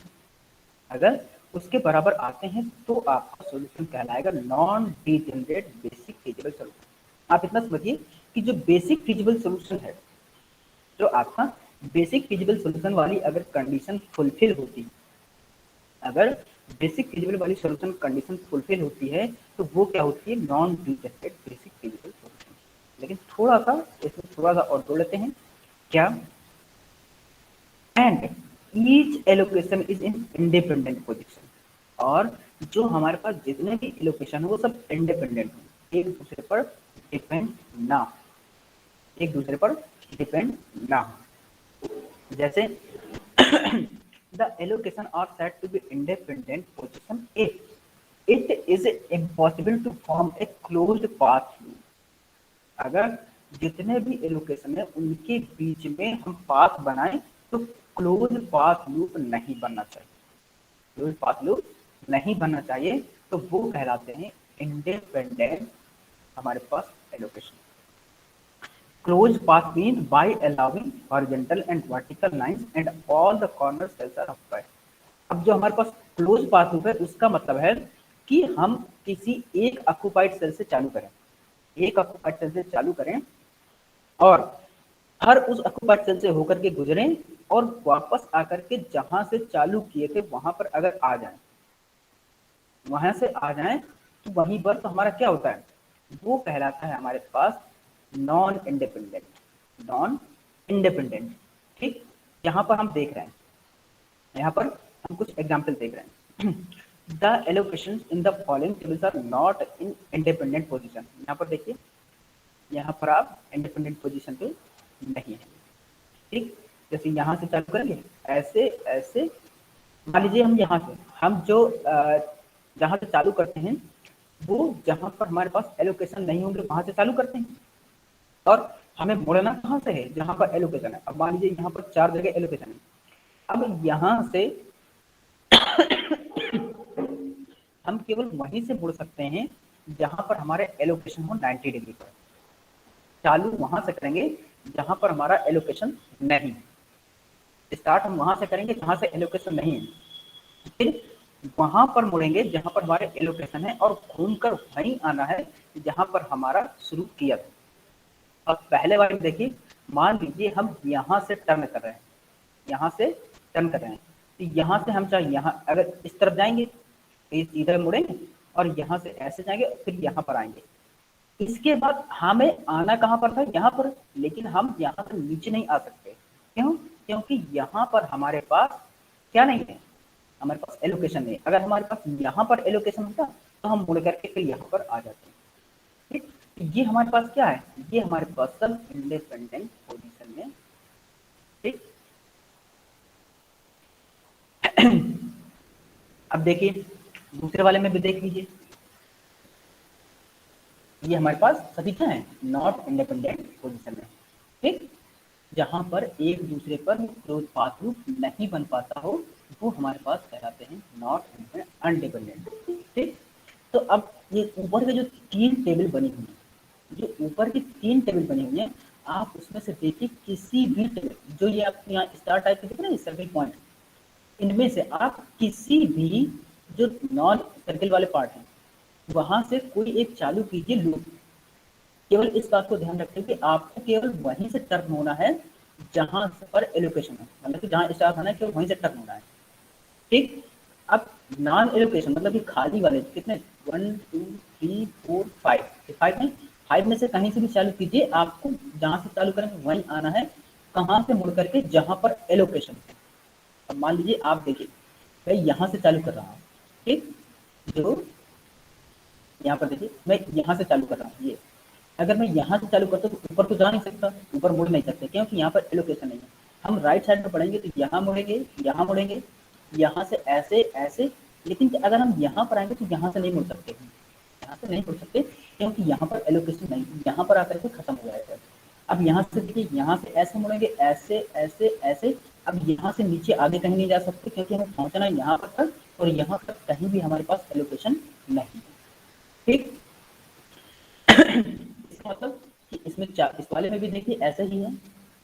अगर उसके बराबर आते हैं तो आपका सॉल्यूशन कहलाएगा non degenerate basic feasible solution. आप इतना समझिए कि जो बेसिक फीजिबल सॉल्यूशन है, जो आपका बेसिक फीजिबल सॉल्यूशन वाली अगर कंडीशन फुलफिल होती, अगर बेसिक फीजिबल वाली सॉल्यूशन कंडीशन फुलफिल होती है तो वो क्या होती है, non degenerate basic feasible solution. लेकिन थोड़ा सा इसमें थोड़ा सा और जोड़ लेते हैं, क्या, and each allocation is in independent position, और जो हमारे पास जितने भी एलोकेशन है वो सब इंडिपेंडेंट हो, एक दूसरे पर डिपेंड ना हो, एक दूसरे पर डिपेंड ना हो। जैसे the allocation are said to be independent position if it is impossible to form a closed path loop. अगर जितने भी एलोकेशन है उनके बीच में हम पाथ बनाएं तो क्लोज पाथ लूप नहीं बनना चाहिए, क्लोज पाथ लूप नहीं बनना चाहिए, तो वो कहलाते हैं इंडिपेंडेंट हमारे पास allocation. Closed path means by allowing horizontal and vertical lines and all the corner cells are occupied. अब जो हमारे पास क्लोज पाथ लूप है उसका मतलब है कि हम किसी एक ऑक्युपाइड सेल से चालू करें, एक ऑक्युपाइड सेल से चालू करें और हर उस ऑक्युपाइड सेल से होकर के गुजरें और वापस आकर के जहां से चालू किए थे वहां पर अगर आ जाएं, वहां से आ जाएं तो वहीं पर तो हमारा क्या होता है, वो कहलाता है हमारे पास नॉन इंडिपेंडेंट, नॉन इंडिपेंडेंट। ठीक, यहाँ पर हम देख रहे हैं, यहाँ पर हम कुछ एग्जाम्पल देख रहे हैं। The allocation in the following tables are not in independent position. यहाँ पर देखिए, यहाँ पर आप इंडिपेंडेंट पोजीशन पे नहीं है। ठीक, जैसे यहाँ से चालू करेंगे ऐसे ऐसे, मान लीजिए हम जो जहाँ से चालू करते हैं वो जहाँ पर हमारे पास एलोकेशन नहीं होंगे वहां से चालू करते हैं, और हमें मुड़ना कहाँ से है, जहां पर एलोकेशन है। अब मान लीजिए यहाँ पर 4 जगह एलोकेशन है, अब यहाँ से हम केवल वहीं से मुड़ सकते हैं जहां पर हमारे एलोकेशन हो 90 डिग्री पर। चालू वहां से करेंगे जहां पर हमारा एलोकेशन नहीं है, स्टार्ट हम वहां से करेंगे जहां से एलोकेशन नहीं है, फिर वहां पर मुड़ेंगे जहां पर हमारे एलोकेशन है और घूमकर वहीं आना है जहां पर हमारा शुरू किया था। अब पहले बार में देखिए, मान लीजिए हम यहाँ से टर्न कर रहे हैं, यहाँ से टर्न कर रहे हैं, तो यहाँ से हम चाहे यहाँ अगर इस तरफ जाएंगे तो ये सीधे मुड़ेंगे और यहाँ से ऐसे जाएंगे और फिर यहाँ पर आएंगे। इसके बाद हमें आना कहाँ पर था, यहाँ पर, लेकिन हम यहाँ से नीचे नहीं आ सकते। क्यों? क्योंकि यहाँ पर हमारे पास क्या नहीं है, हमारे पास एलोकेशन नहीं। अगर हमारे पास यहाँ पर एलोकेशन होता तो हम मुड़ करके फिर यहाँ पर आ जाते। ठीक, ये हमारे पास क्या है, ये हमारे पास सब इंडिपेंडेंट पोजीशन में। ठीक, अब देखिए दूसरे वाले में भी देख लीजिए, ये हमारे पास सभी क्या है, नॉट इंडिपेंडेंट पोजीशन में। ठीक, जहां पर एक दूसरे पर क्लोज पाथ लूप नहीं बन पाता हो वो हमारे पास कहलाते हैं नॉट अनडिपेंडेंट। ठीक, तो अब ये ऊपर के जो 3 टेबल बनी हुई है, जो ऊपर की 3 टेबल बनी हुई है, आप उसमें से देखिए किसी भी टेबल, जो ये आप यहाँ स्टार टाइप के दिख रहे हैं सर्किल पॉइंट, इनमें से आप किसी भी जो नॉन सर्किल वाले पार्ट हैं वहां से कोई एक चालू कीजिए लूप। केवल इस बात को ध्यान रखें कि आपको केवल वहीं से टर्न होना है जहां पर एलोकेशन है, मतलब कि जहां स्टार्ट होना है केवल वहीं से टर्न होना है। ठीक, अब नॉन एलोकेशन मतलब कि खाली वाले कितने 1 2 3 4 5 5 में से कहीं से भी चालू कीजिए, आपको जहां से चालू करेंगे वहीं आना है, कहां से मुड़ करके, जहां पर एलोकेशन है। अब मान लीजिए आप देखिए मैं यहाँ से चालू कर रहा हूँ। ठीक, जो यहाँ पर देखिए मैं यहाँ से चालू कर रहा हूँ, ये अगर मैं यहाँ से चालू करता हूँ तो ऊपर तो जा नहीं सकता, ऊपर मुड़ नहीं सकते क्योंकि यहाँ पर एलोकेशन नहीं है। हम राइट साइड में पढ़ेंगे तो यहाँ मुड़ेंगे, यहाँ मुड़ेंगे, यहाँ से ऐसे ऐसे, लेकिन अगर हम यहाँ पर आएंगे तो यहाँ से नहीं मुड़ सकते, यहाँ से नहीं मुड़ सकते क्योंकि यहाँ पर एलोकेशन नहीं, यहाँ पर आकर के खत्म हो जाएगा। अब यहाँ से देखिए, यहाँ से ऐसे मुड़ेंगे, ऐसे ऐसे ऐसे, अब यहाँ से नीचे आगे कहीं नहीं जा सकते क्योंकि हमें पहुंचना है यहाँ पर तक, और यहाँ तक कहीं भी हमारे पास एलोकेशन नहीं है। ठीक, इसका मतलब कि इसमें इस वाले में भी देखिए ऐसा ही है,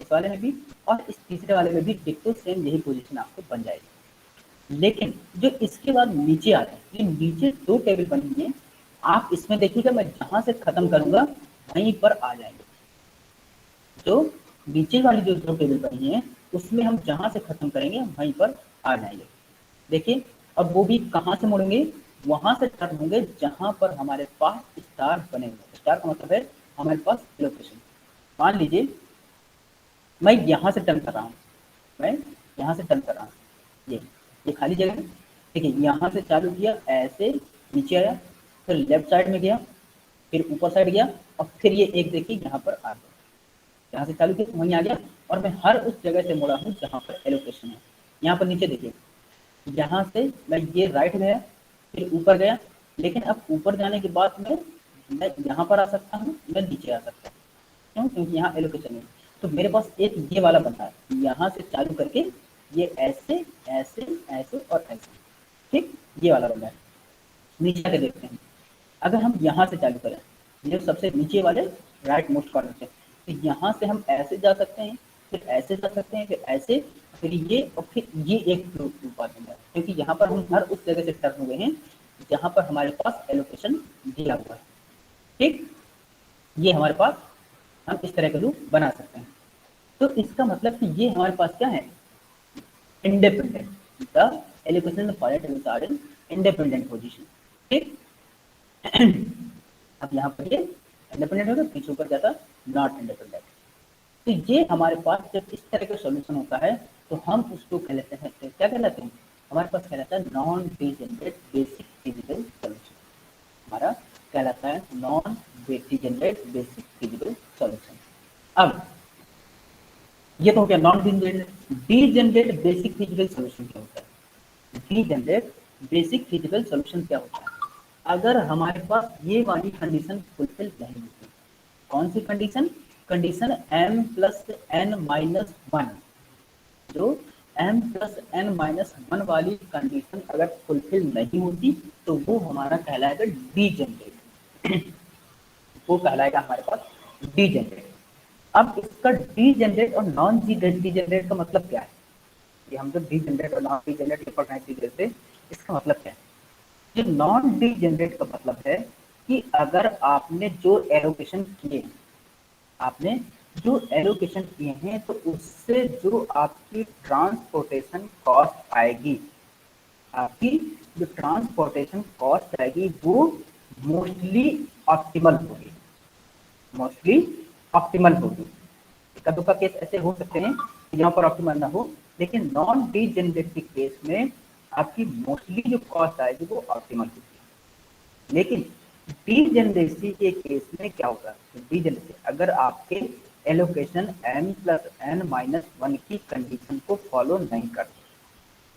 इस वाले में भी, और इस तीसरे वाले में भी डिट्टो सेम यही पोजीशन आपको बन जाएगी। लेकिन जो इसके बाद नीचे आ रहे हैं, ये नीचे 2 टेबल बनी है, आप इसमें देखिएगा मैं जहां से खत्म करूंगा वहीं पर आ जाएंगे। जो नीचे वाली जो 2 टेबल बनी है उसमें हम जहां से खत्म करेंगे वहीं पर आ जाएंगे। देखिए अब वो भी कहां से मुड़ेंगे, वहां से टर्न होंगे जहां पर हमारे पास स्टार बने हुए। स्टार का मतलब है हमारे पास लोकेशन। मान लीजिए मैं यहाँ से टर्न कर रहा हूँ, मैं यहाँ से टर्न कर रहा हूँ, ये खाली जगह है। ठीक है, यहाँ से चालू किया, ऐसे नीचे आया, फिर लेफ्ट साइड में गया, फिर ऊपर साइड गया, और फिर ये एक देखिए यहाँ पर आ गया। यहाँ से चालू किया वहीं आ गया, और मैं हर उस जगह से मुड़ा हूँ जहाँ पर एलोकेशन है। यहाँ पर नीचे देखिए, यहाँ से मैं ये राइट गया, फिर ऊपर गया, लेकिन अब ऊपर जाने के बाद मैं यहाँ पर आ सकता हूँ, मैं नीचे आ सकता हूँ। क्यों? क्योंकि यहाँ एलोकेशन है। तो मेरे पास एक ये वाला बना है, यहाँ से चालू करके ये ऐसे ऐसे ऐसे और ऐसे, ठीक, ये वाला बना है। नीचे आके देखते हैं, अगर हम यहाँ से चालू करें, ये सबसे नीचे वाले राइट मोस्ट कॉर्नर से, तो यहाँ से हम ऐसे जा सकते हैं, फिर ऐसे जा सकते हैं, फिर ऐसे, फिर ये, और फिर ये एक लूप आ जाएगा, क्योंकि यहाँ पर हम हर उस जगह से टर्न हुए हैं जहाँ पर हमारे पास एलोकेशन दिया हुआ है। ठीक, ये हमारे पास हम इस तरह का लूप बना सकते हैं। तो इसका मतलब कि ये हमारे पास क्या है, independent, the allocation point regard in independent position. ठीक, अब यहाँ पर ये इंडिपेंडेंट होगा, पीछे ऊपर जाता नॉट इंडिपेंडेंट। तो ये हमारे पास जब इस तरह का सॉल्यूशन होता है तो हम उसको कहलाते हैं, क्या कहलाते हैं, हमारे पास कहलाता है non degenerate basic physical solution. हमारा कहलाता है non degenerate basic physical solution. अब ये तो हो गया non degenerate. Degenerate basic physical solution क्या होता है? डीजेनरेट बेसिक फिजिकल सॉल्यूशन क्या होता है? अगर हमारे पास ये वाली कंडीशन फुलफिल नहीं होती, कौन सी condition? Condition m plus n minus one, जो m plus n minus one वाली कंडीशन अगर फुलफिल नहीं होती तो वो हमारा कहलाएगा डीजेनरेट। वो कहलाएगा हमारे पास डीजेनरेट। अब इसका डीजेनरेट और नॉन डीजेनरेट का मतलब क्या है? कि हम जो डीजेनरेट और नॉन डीजेनरेट पढ़ रहे हैं से, इसका मतलब क्या है? जो नॉन डीजेनरेट का मतलब है कि अगर आपने जो एलोकेशन किए, आपने जो एलोकेशन किए हैं, तो उससे जो आपकी ट्रांसपोर्टेशन कॉस्ट आएगी, आपकी जो ट्रांसपोर्टेशन कॉस्ट आएगी वो मोस्टली ऑप्टिमल होगी, मोस्टली ऑप्टिमल होगी। कद्दू का केस ऐसे हो सकते हैं कि जहाँ पर ऑप्टिमल ना हो, लेकिन नॉन डीजेनरेट के केस में आपकी मोस्टली जो कॉस्ट आएगी वो ऑप्टिमल होगी। लेकिन डीजेनरेसी के केस में क्या होगा? डीजेनरेसी अगर आपके allocation m plus n minus one की कंडीशन को फॉलो नहीं करते,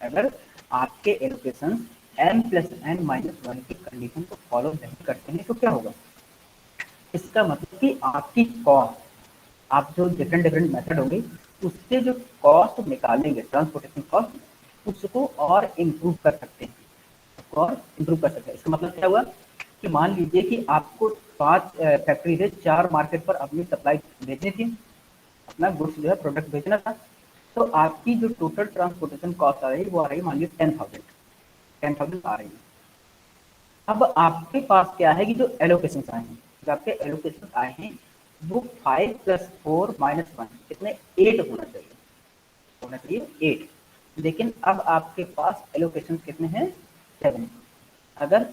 अगर आपके allocation m plus n minus one की कंडीशन को फॉलो नहीं करते हैं तो क्या होगा? इसका मतलब कि आपकी कॉस्ट, आप जो डिफरेंट मेथड होंगे उससे जो कॉस्ट निकालेंगे, ट्रांसपोर्टेशन कॉस्ट, उसको और इम्प्रूव कर सकते हैं, और इम्प्रूव कर सकते हैं। इसका मतलब क्या हुआ कि मान लीजिए कि आपको 5 फैक्ट्री से 4 मार्केट पर अपनी सप्लाई भेजनी थी, अपना गुड्स जो है प्रोडक्ट भेजना था, तो आपकी जो टोटल ट्रांसपोर्टेशन कॉस्ट आ रही है वो आ रही है मान लीजिए 10,000 आ रही है। अब आपके पास क्या है कि जो एलोकेशन आए हैं, जो आपके एलोकेशन आए हैं वो 5 प्लस 4 माइनस वन कितने 8 होना चाहिए 8, लेकिन अब आपके पास एलोकेशन कितने हैं 7। अगर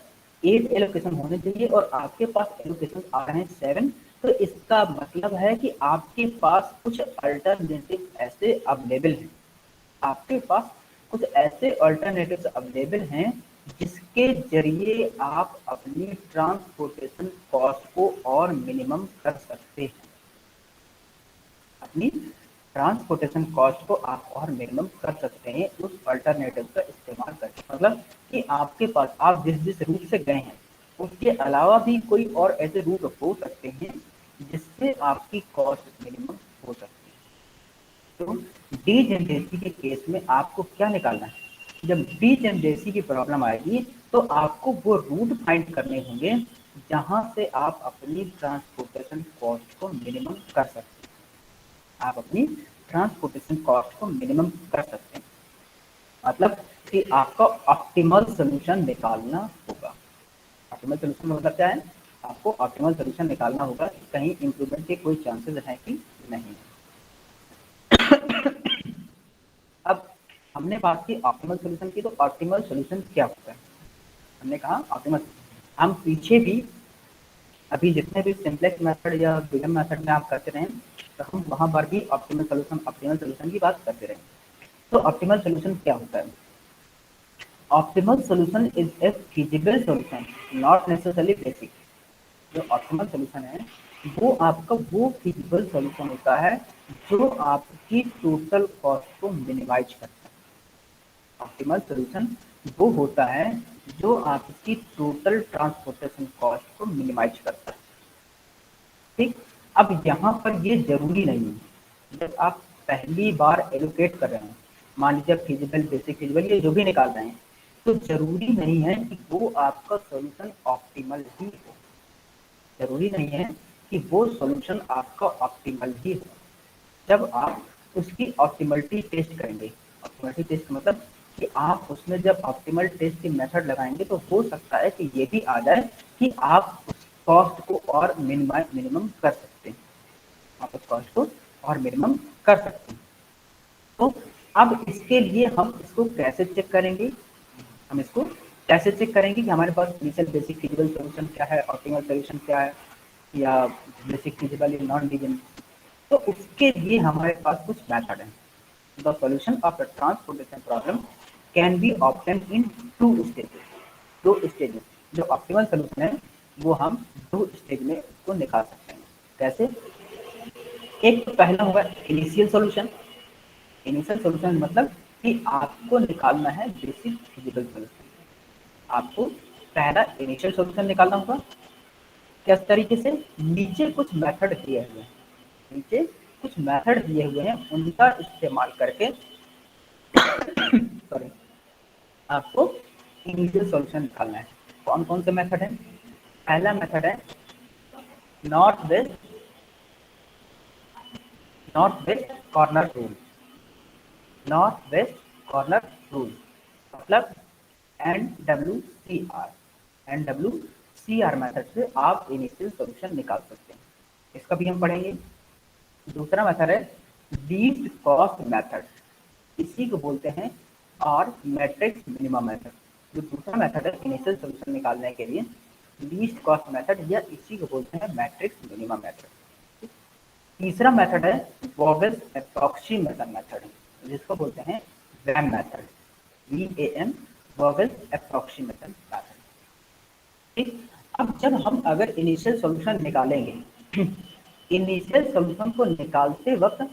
8 एलोकेशन होने चाहिए और आपके पास एलोकेशन आ रहे हैं 7, तो इसका मतलब है कि आपके पास कुछ अल्टरनेटिव ऐसे अवेलेबल हैं, आपके पास कुछ ऐसे अल्टरनेटिव्स अवेलेबल हैं जिसके जरिए आप अपनी ट्रांसपोर्टेशन कॉस्ट को और मिनिमम कर सकते हैं, अपनी ट्रांसपोर्टेशन कॉस्ट को आप और मिनिमम कर सकते हैं उस अल्टरनेटिव का इस्तेमाल करके। मतलब कि आपके पास आप जिस रूट से गए हैं उसके अलावा भी कोई और ऐसे रूट हो सकते हैं जिससे आपकी कॉस्ट मिनिमम हो सकती है। तो डीजेनरेसी के केस में आपको क्या निकालना है? जब डीजेनरेसी की प्रॉब्लम आएगी तो आपको वो रूट फाइंड करने होंगे जहां से आप अपनी ट्रांसपोर्टेशन कॉस्ट को मिनिमम कर सकते हैं, आप अपनी ट्रांसपोर्टेशन कॉस्ट को मिनिमम कर सकते हैं। मतलब कि आपका ऑप्टिमल सोल्यूशन निकालना होगा। ऑप्टिमल सोल्यूशन मतलब क्या है? आपको ऑप्टिमल सोल्यूशन निकालना होगा कि कहीं इंप्रूवमेंट के कोई चांसेस हैं कि नहीं। अब हमने बात की ऑप्टिमल सोल्यूशन की, तो ऑप्टिमल सोल्यूशन क्या होता है? हमने कहा ऑप्टिमल, हम पीछे भी अभी जितने भी सिंपलेक्स मेथड या बिगम मेथड में आप करते रहे तो हम वहां पर भी ऑप्टिमल सोल्यूशन की बात करते रहे। तो ऑप्टिमल सोल्यूशन क्या होता है? Optimal solution is a feasible solution, not necessarily basic. जो ऑप्टिमल सोल्यूशन है वो आपका वो फिजिबल सोल्यूशन होता है जो आपकी टोटल कॉस्ट को मिनिमाइज करता है, ऑप्टिमल सॉल्यूशन वो होता है जो आपकी टोटल ट्रांसपोर्टेशन कॉस्ट को मिनिमाइज करता है। ठीक, अब यहाँ पर ये जरूरी नहीं है, जब आप पहली बार एलोकेट कर रहे हैं, मान लीजिए फिजिबल बेसिक फिजिबल ये जो भी निकाल रहे हैं, तो जरूरी नहीं है कि वो आपका सॉल्यूशन ऑप्टिमल ही हो। जरूरी नहीं है कि वो सॉल्यूशन आपका ऑप्टिमल ही हो। जब आप उसकी ऑप्टिमलिटी टेस्ट करेंगे, ऑप्टिमलिटी टेस्ट मतलब कि आप उसमें जब ऑप्टिमल टेस्ट की मेथड लगाएंगे तो हो सकता है कि ये भी आ जाए कि आप उस कॉस्ट को और मिनिमम कर सकते हैं, आप उस कॉस्ट को और मिनिमम कर सकते हैं। तो अब इसके लिए हम इसको कैसे चेक करेंगे, हम इसको कैसे चेक करेंगे कि हमारे पास इनिशियल बेसिक फिजिबल सॉल्यूशन क्या है, ऑप्टिमल सॉल्यूशन क्या है, या बेसिक फिजिबल या नॉन डिविजन। तो उसके लिए हमारे पास कुछ मेथड है। The solution of the transportation problem can be obtained in 2 stages. 2 stages, जो ऑप्टिमल सॉल्यूशन है वो हम 2 स्टेज में उसको निकाल सकते हैं। कैसे? एक तो पहला होगा इनिशियल सॉल्यूशन। इनिशियल सॉल्यूशन मतलब कि आपको निकालना है बेसिक फिजिबल सॉल्यूशन। आपको पहला इनिशियल सॉल्यूशन निकालना होगा। किस तरीके से? नीचे कुछ मेथड दिए हुए हैं, नीचे कुछ मेथड दिए हुए हैं, उनका इस्तेमाल करके सॉरी, आपको इनिशियल सॉल्यूशन निकालना है। कौन कौन से मेथड है? पहला मेथड है north west corner rule. North west corner rule मतलब NWCR मेथड से आप इनिशियल सॉल्यूशन निकाल सकते हैं। इसका भी हम पढ़ेंगे। दूसरा मेथड है लीस्ट कॉस्ट मेथड, इसी को बोलते हैं और मैट्रिक्स मिनिमा मेथड। जो दूसरा मेथड है इनिशियल सॉल्यूशन निकालने के लिए, लीस्ट कॉस्ट मेथड, या इसी को बोलते हैं मैट्रिक्स मिनिमा मेथड। तीसरा मेथड है वॉगल्स एप्रोक्सीमेशन मेथड, जिसको बोलते हैं VAM method, VAM, Vogel's approximation method. ठीक, अब जब हम अगर इनिशियल सॉल्यूशन निकालेंगे, इनिशियल सॉल्यूशन को निकालते वक्त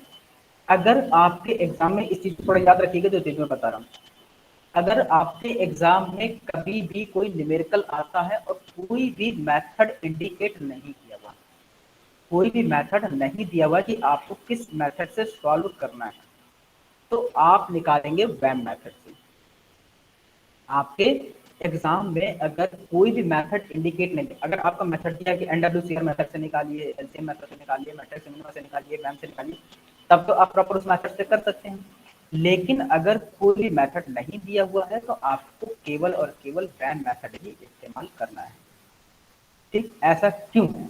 अगर आपके एग्जाम में, इस चीज को थोड़ा याद रखिएगा जो चीज मैं बता रहा हूँ, अगर आपके एग्जाम में कभी भी कोई न्यूमेरिकल आता है और कोई भी मेथड इंडिकेट नहीं किया हुआ, कोई भी मेथड नहीं दिया हुआ कि आपको किस मेथड से सॉल्व करना है, तो आप निकालेंगे वैम मेथड से। आपके एग्जाम में अगर कोई भी मेथड इंडिकेट नहीं, अगर आपका मेथड दिया कि NWCR मेथड से निकालिए, LCM मेथड से निकालिए, मैट्रिक्स मिनिमा से निकालिए, वैम से निकालिए, तब तो आप प्रॉपर उस मेथड से कर सकते हैं। लेकिन अगर कोई भी मेथड नहीं दिया हुआ है तो आपको केवल और केवल वैम मेथड ही इस्तेमाल करना है। ठीक, ऐसा क्यों है?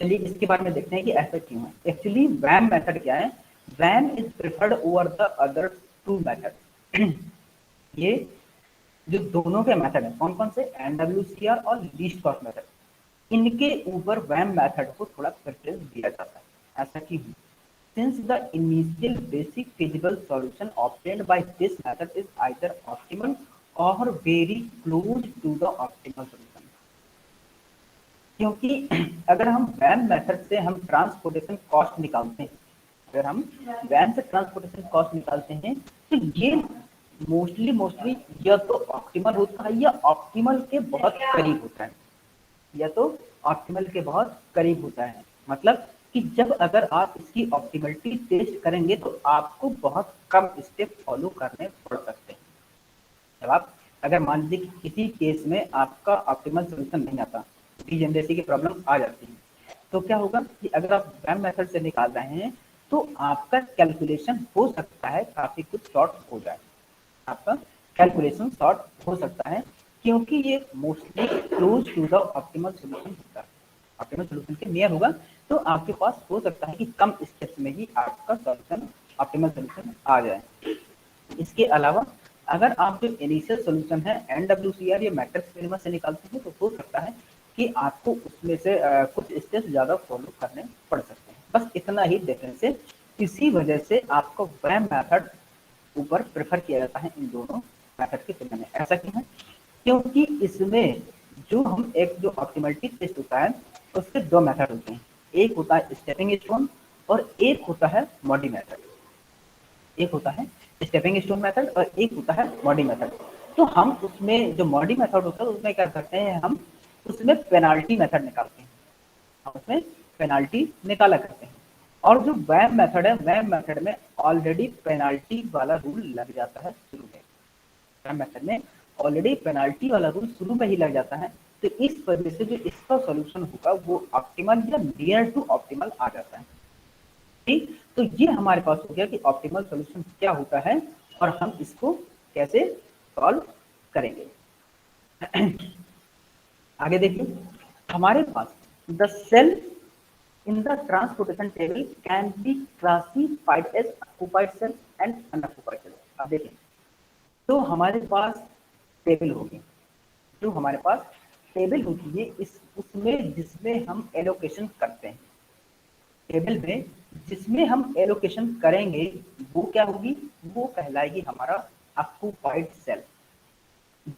चलिए इसके बारे में देखते हैं कि ऐसा क्यों है। एक्चुअली वैम मेथड क्या है? VAM is preferred over the other 2 method. ये जो दोनों के मेथड है, कौन कौन से? NWCR और लीस्ट कॉस्ट मेथड, इनके ऊपर वैम मेथड को थोड़ा प्रेफरेंस दिया जाता है। ऐसा क्यों? Since the initial basic feasible solution obtained by this method is either optimal or very close to the optimal solution। क्योंकि अगर हम वैम मेथड से हम ट्रांसपोर्टेशन कॉस्ट निकालते हैं, अगर हम वैम से ट्रांसपोर्टेशन कॉस्ट निकालते हैं, तो ये मोस्टली या तो ऑप्टिमल होता है या ऑप्टिमल के बहुत करीब होता है, या तो ऑप्टिमल के बहुत करीब होता है। मतलब कि जब अगर आप इसकी ऑप्टिमलिटी टेस्ट करेंगे तो आपको बहुत कम स्टेप फॉलो करने पड़ सकते हैं। जब आप अगर मान लीजिए कि किसी केस में आपका ऑप्टिमल सॉल्यूशन नहीं आता, डीजेनरेसी की प्रॉब्लम आ जाती है, तो क्या होगा कि अगर आप वैम मेथड से निकाल रहे हैं तो आपका कैलकुलेशन हो सकता है काफी कुछ शॉर्ट हो जाए, आपका कैलकुलेशन शॉर्ट हो सकता है, क्योंकि ये mostly close to the optimal solution होता है, ऑप्टिमल सॉल्यूशन के नियर होगा, तो आपके पास हो सकता है कि कम स्टेप्स में ही आपका सॉल्यूशन ऑप्टिमल सॉल्यूशन आ जाए। इसके अलावा अगर आप जो इनिशियल सॉल्यूशन है NWCR या मैट्रिक्स मिनिमा से निकालते हैं तो हो सकता है कि आपको उसमें से कुछ स्टेप्स ज़्यादा फॉलो करने पड़ सकते हैं। बस इतना ही डिफरेंस है। इसी वजह से आपको वैम मेथड ऊपर प्रेफर किया जाता है इन दोनों मेथड की तुलना में। ऐसा क्यों है? क्योंकि इसमें जो हम एक जो ऑप्टिमलिटी टेस्ट होता है उसके 2 मेथड होते हैं, एक होता है स्टेपिंग स्टोन और एक होता है मॉडी मेथड। एक होता है स्टेपिंग स्टोन मेथड और एक होता है मॉडी मेथड। तो हम उसमें जो मॉडी मेथड होता है उसमें क्या करते हैं, हम उसमें पेनाल्टी मेथड निकालते हैं, हम उसमें पेनाल्टी निकाला करते हैं। और जो वैम मेथड है, वैम मेथड में ऑलरेडी पेनाल्टी वाला रूल लग जाता है शुरू में, वैम मेथड में ऑलरेडी पेनाल्टी वाला रूल शुरू में ही लग जाता है। तो इस वजह से जो इसका सॉल्यूशन होगा वो ऑप्टिमल या नियर टू ऑप्टिमल आ जाता है। ठीक, तो ये हमारे पास हो गया कि ऑप्टिमल सॉल्यूशन क्या होता है और हम इसको कैसे सॉल्व करेंगे। आगे देखिए, हमारे पास the cell in the transportation table can be classified as occupied cell and unoccupied cell। अब देखिए, तो हमारे पास टेबल होगी, जो हमारे पास टेबल होती है इस उसमें जिसमें हम एलोकेशन करते हैं, टेबल में जिसमें हम एलोकेशन करेंगे वो क्या होगी, वो कहलाएगी हमारा ऑक्युपाइड सेल।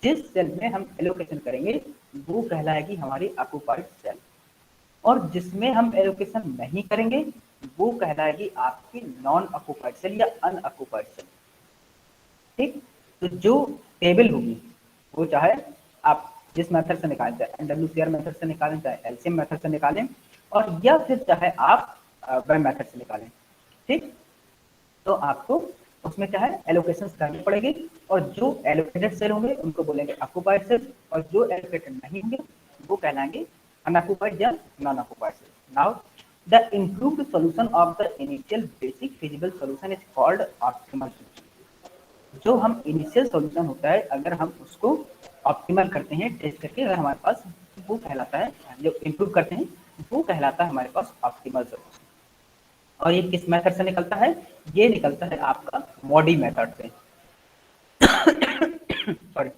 जिस सेल में हम एलोकेशन करेंगे वो कहलाएगी हमारी ऑक्युपाइड सेल, और जिसमें हम एलोकेशन नहीं करेंगे वो कहलाएगी आपकी नॉन ऑक्युपाइड सेल या अनऑक्युपाइड सेल। ठीक, तो जो टेबल होगी वो चाहे आप जिस मेथड से निकालें, चाहे NWCR मेथड से निकालें, चाहे LCM मेथड से निकालें, और या फिर चाहे आप वेब मेथड से निकालें। ठीक, तो आपको उसमें क्या है, एलोकेशन करनी पड़ेगी, और जो एलोकेटेड सेल होंगे उनको बोलेंगे ऑक्युपाइड सेल, और जो एलोकेटेड नहीं होंगे वो कहलाएंगे unoccupied या non-occupied cell. Now, the improved solution of the initial basic feasible solution is called optimal solution. जो हम इनिशियल सॉल्यूशन होता है अगर हम उसको ऑप्टिमल करते हैं टेस्ट करके, अगर हमारे पास वो कहलाता है, जो इम्प्रूव करते हैं वो कहलाता है हमारे पास ऑप्टिमल सॉल्यूशन। और ये किस मेथड से निकलता है, ये निकलता है आपका मॉडी मेथड से। सॉरी,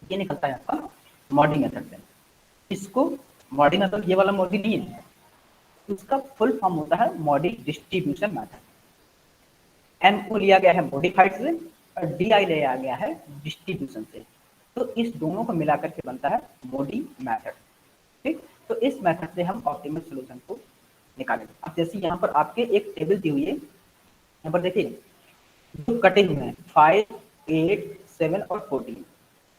ये निकलता है आपका मॉडी मेथड से। इसको मॉडी मेथड, ये वाला मॉडी नहीं है, इसका फुल फॉर्म होता है मॉडी डिस्ट्रीब्यूशन मेथड। एमओ लिया गया है मॉडिफाइड से और डीआई लिया गया है डिस्ट्रीब्यूशन से, तो इस दोनों को मिलाकर के बनता है मॉडी मेथड। ठीक, तो इस मेथड से हम ऑप्टिमल सॉल्यूशन को निकालेंगे। अब जैसे यहाँ पर आपके एक टेबल दी हुई है, यहाँ पर देखिए जो कटे हुए हैं 5, 8, 7 और 14,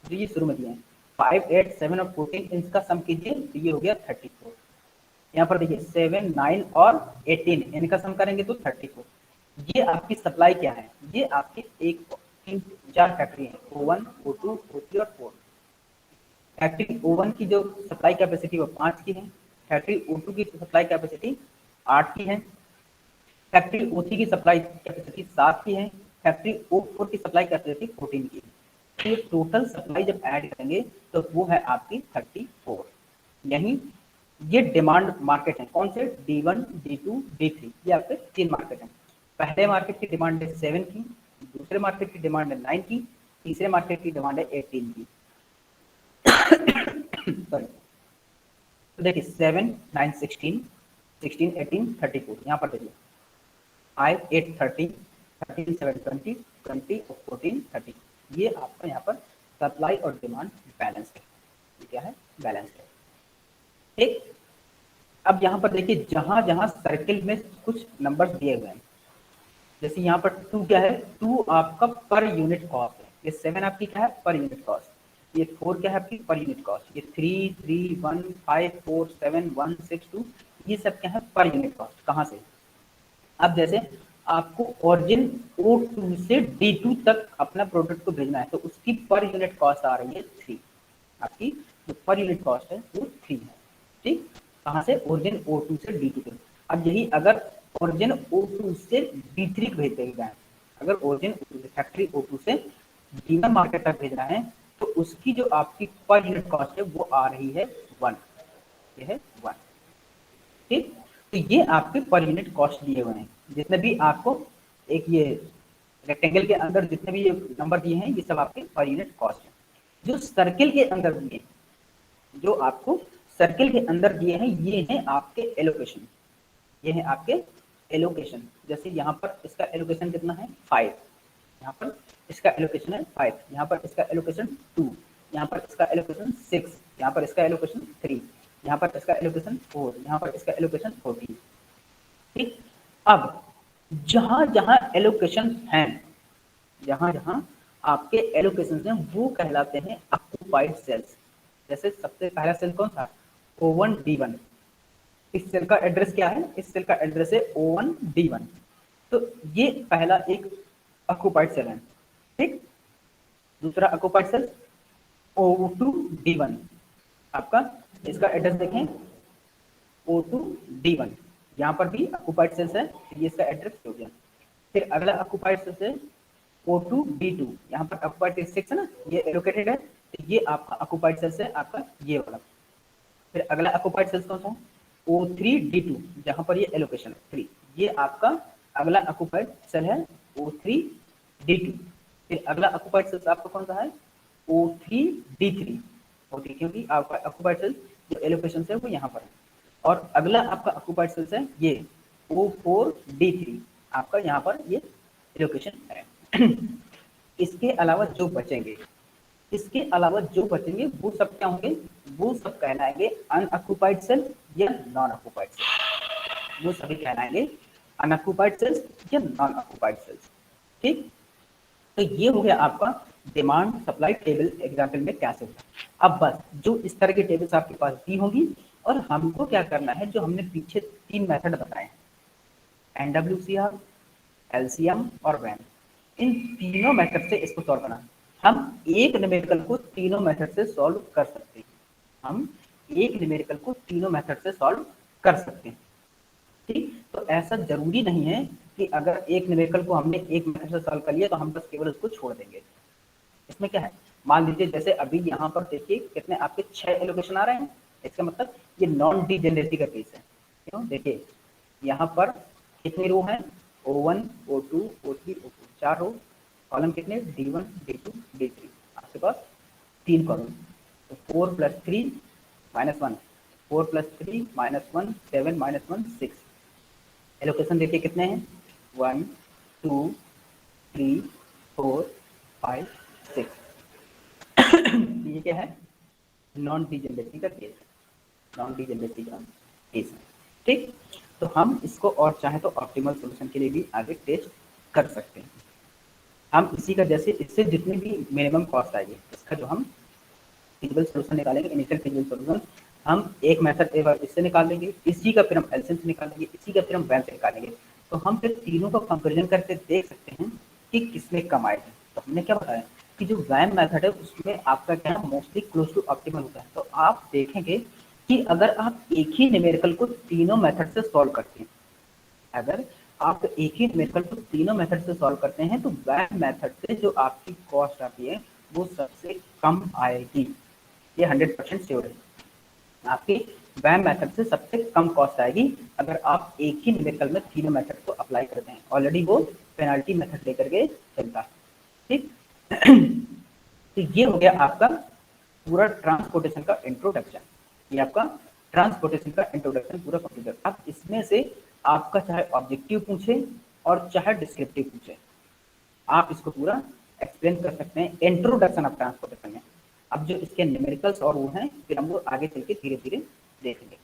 जो ये शुरू में दिए हैं 5, 8, 7 और 14, इनका सम कीजिए तो ये हो गया 34। यहाँ पर देखिए 7, 9 और 18, इनका सम करेंगे तो 34। ये आपकी सप्लाई क्या है, ये आपकी एक 4 फैक्ट्री है, O1, O2, O3 और 4। फैक्ट्री O1 की जो सप्लाई कैपेसिटी वो 5 की है, फैक्ट्री O2 की सप्लाई कैपेसिटी 8 की है, फैक्ट्री O3 की सप्लाई कैपेसिटी 7 की है, फैक्ट्री O4 की सप्लाई कैपेसिटी 14 की है। तो ये टोटल सप्लाई जब ऐड करेंगे तो वो है आपकी 34। यही ये डिमांड मार्केट है, कौन से, D1, D2, D3, ये आपके 3 मार्केट हैं। पहले मार्केट की डिमांड है 7 की, दूसरे मार्केट की डिमांड है 9 की, तीसरे मार्केट की डिमांड है 18 की। सॉरी, तो देखिए 7, 9, 16, 16, 18, 34, यहाँ पर देखिए 5, 8, 30, 13, 7, 20, 20 और 14, 30। ये आपका यहाँ पर सप्लाई और डिमांड बैलेंस है, ये क्या है, बैलेंस है। ठीक, अब यहाँ पर देखिए जहां जहां सर्किल में कुछ नंबर्स दिए हुए हैं, जैसे यहाँ पर 2 क्या है, 2 आपका पर यूनिट कॉस्ट है, ये 7 आपकी क्या है, पर यूनिट कॉस्ट, ये 4 क्या है आपकी पर यूनिट कॉस्ट, ये 3, 3, 1, 5, 4, 7, 1, 6, 2, ये सब क्या है पर यूनिट कॉस्ट। कहाँ से, अब जैसे आपको ओरिजिन O2 से D2 तक अपना प्रोडक्ट को भेजना है तो उसकी पर यूनिट कॉस्ट आ रही है 3, आपकी जो पर यूनिट कॉस्ट है वो 3 है। ठीक, कहाँ से, ओरिजिन O2 से D2 तक। अब यही अगर ओरिजिन O2 से D3 को भेज देगा, अगर ओरिजिन फैक्ट्री O2 से D1 मार्केट तक भेजना है तो उसकी जो आपकी पर यूनिट कॉस्ट है वो आ रही है 1, ये है 1। ठीक, तो ये आपके पर यूनिट कॉस्ट दिए हुए हैं, जितने भी आपको एक ये रेक्टेंगल के अंदर जितने भी ये नंबर दिए हैं ये सब आपके पर यूनिट कॉस्ट है। जो सर्किल के अंदर दिए, जो आपको सर्किल के अंदर दिए हैं ये हैं आपके एलोकेशन, ये है आपके एलोकेशन। जैसे यहाँ पर इसका एलोकेशन कितना है 5, यहाँ पर इसका एलोकेशन है 5, यहाँ पर इसका एलोकेशन 2, यहाँ पर इसका एलोकेशन 6, यहाँ पर इसका एलोकेशन 3, यहाँ पर इसका एलोकेशन 4, यहाँ पर इसका एलोकेशन 14। ठीक, अब जहां जहां एलोकेशन हैं, जहां जहां आपके एलोकेशन हैं वो कहलाते हैं ऑक्यूपाइड सेल्स। जैसे सबसे पहला सेल कौन सा, O1D1। इस सेल का एड्रेस क्या है, इस सेल का एड्रेस है O1D1। तो ये पहला एक ऑक्यूपाइड सेल है, ठीक। दूसरा ऑक्यूपाइड सेल O2D1, आपका इसका एड्रेस देखें O2D1, यहाँ पर भी ऑक्यूपाइड सेल्स है, ये इसका एड्रेस हो गया। फिर अगला ऑक्यूपाइड सेल्स है O2D2, यहाँ पर ऑक्यूपाइड 6 है ना, ये एलोकेटेड है, तो ये आपका ऑक्यूपाइड सेल्स है, आपका ये वाला। फिर अगला ऑक्यूपाइड सेल्स कौन सा है, O3D2, जहाँ पर ये एलोकेशन है 3, ये आपका अगला ऑक्यूपाइड सेल है O3D2। फिर अगला ऑक्यूपाइड सेल्स आपका कौन सा है, O3D3, क्योंकि आपका ऑक्यूपाइड सेल जो एलोकेशन है वो यहाँ पर है। और अगला आपका ऑक्यूपाइड सेल्स है ये O4D3, आपका यहाँ पर ये एलोकेशन है। इसके अलावा जो बचेंगे, इसके अलावा जो बचेंगे वो सब क्या होंगे, वो सब कहलाएंगे अनऑक्यूपाइड सेल या नॉन ऑक्यूपाइड सेल। वो सभी कहलाएंगे अनऑक्यूपाइड सेल्स या नॉन ऑक्यूपाइड सेल्स, ठीक। तो ये हो गया आपका डिमांड सप्लाई टेबल एग्जाम्पल में कैसे होता है। अब बस जो इस तरह की टेबल्स आपके पास दी होंगी, और हमको क्या करना है, जो हमने पीछे 3 मेथड बताए हैं, NWCR, LCM और WAN, इन तीनों मेथड से इसको सॉल्व करना। हम एक न्यूमेरिकल को तीनों मेथड से सॉल्व कर सकते हैं, हम एक न्यूमेरिकल को तीनों मेथड से सॉल्व कर सकते हैं, ठीक। तो ऐसा जरूरी नहीं है कि अगर एक न्यूमेरिकल को हमने एक मेथड से सॉल्व कर लिया तो हम बस केवल उसको छोड़ देंगे। इसमें क्या है, मान लीजिए जैसे अभी यहाँ पर देखिए कितने आपके 6 एलोकेशन आ रहे हैं, इसका मतलब ये नॉन डीजेनरेसी का केस है। क्यों, देखिए यहाँ पर कितनी रो है, O1, O2, O3, O4, 4 रो, कॉलम कितने, D1, D2, D3, आपके पास 3 कॉलम। तो 4 + 3 - 1, 4 + 3 - 1 7 - 1 6। एलोकेशन देखिए कितने हैं, 1 2 3 4 5 6। ये क्या है, नॉन डीजेनरेसी का केस है, नॉन डीजेनरेसी का केस है, ठीक। तो हम इसको और चाहे तो ऑप्टिमल सॉल्यूशन के लिए भी आगे टेस्ट कर सकते हैं। हम इसी का जैसे इससे जितनी भी मिनिमम कॉस्ट आएगी, इसका जो हम फिजिबल सॉल्यूशन निकालेंगे, इनिशियल फिजिबल सॉल्यूशन, हम एक मेथड एक बार इससे निकाल लेंगे, इसी का फिर हम एलसीएम से निकालेंगे, इसी का फिर हम वैन से निकालेंगे। तो हम फिर तीनों का कंपेरिजन करके देख सकते हैं कि किसमें कम आएगा। तो हमने क्या बताया कि जो वैन मेथड है उसमें आपका क्या है, मोस्टली क्लोज टू ऑप्टिमल होता है। तो आप देखेंगे कि अगर आप एक ही न्यूमेरिकल को तीनों मेथड से सॉल्व करते हैं, अगर आप एक ही मेथड को तीनों मेथड से सॉल्व करते हैं, तो वैन मेथड से जो आपकी कॉस्ट आती है वो सबसे कम आएगी, ये 100% श्योर है। आपकी वैम मेथड से सबसे कम कॉस्ट आएगी अगर आप एक ही न्यूमेरिकल में तीनों मेथड को अप्लाई करते हैं। ऑलरेडी वो पेनाल्टी मेथड लेकर के चलता है, ठीक। तो ये हो गया आपका पूरा ट्रांसपोर्टेशन का इंट्रोडक्शन, ये आपका ट्रांसपोर्टेशन का इंट्रोडक्शन पूरा कंप्लीट। अब इसमें से आपका चाहे ऑब्जेक्टिव पूछे और चाहे डिस्क्रिप्टिव पूछे, आप इसको पूरा एक्सप्लेन कर सकते हैं इंट्रोडक्शन ऑफ ट्रांसपोर्टेशन में। अब जो इसके न्यूमेरिकल्स और वो हैं फिर हम लोग आगे चल के धीरे धीरे देखेंगे।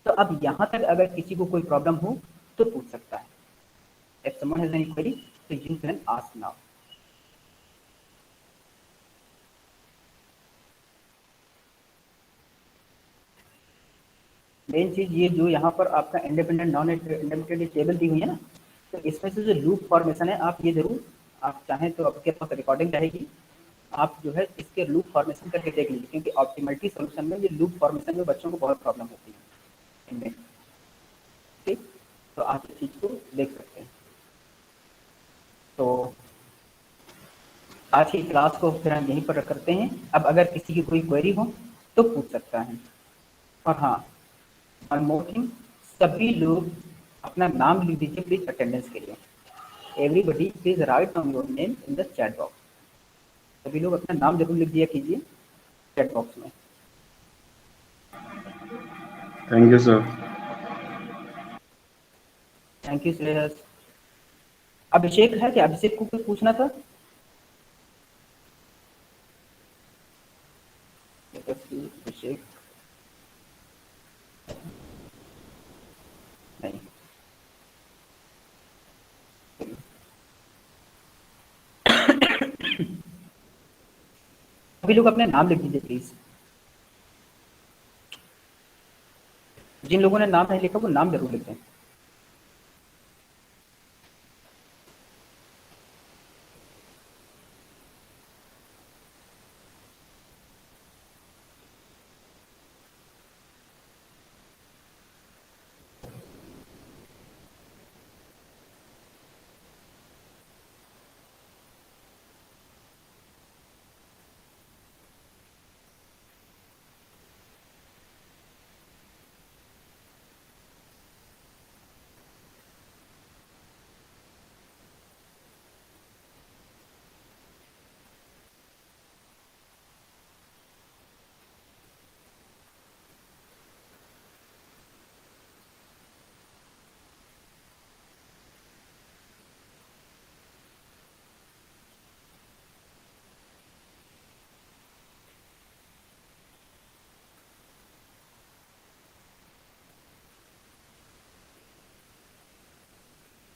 तो अब यहाँ तक अगर किसी को कोई प्रॉब्लम हो तो पूछ सकता है। If someone has any query, so you can ask now. Main चीज ये जो यहाँ पर आपका इंडिपेंडेंट नॉन इंडिपेंडेंट टेबल दी हुई है ना, तो इसमें से जो लूप फॉर्मेशन है आप ये जरूर, आप चाहें तो आपके पास रिकॉर्डिंग रहेगी, आप जो है इसके लूप फॉर्मेशन करके देख लीजिए, क्योंकि ऑप्टिमलिटी सॉल्यूशन में ये लूप फॉर्मेशन में बच्चों को बहुत प्रॉब्लम होती है इनमें, ठीक। तो आप इस चीज को देख सकते हैं। तो आज की क्लास को फिर हम यहीं पर करते हैं। अब अगर किसी की कोई क्वेरी हो तो पूछ सकता है। और हाँ, वन मोर थिंग, सभी लोग अपना नाम लिख दीजिए प्लीज अटेंडेंस के लिए। Everybody please write down your name in the chat box. सभी लोग अपना नाम जरूर लिख दिया कीजिए चैट बॉक्स में। Thank you sir. Thank you Shreyas. Abhishek है क्या, अभिषेक को कुछ पूछना था? अभिषेक नहीं। सभी लोग अपने नाम लिख दीजिए प्लीज। जिन लोगों ने नाम नहीं लिखा वो नाम जरूर लिख दें।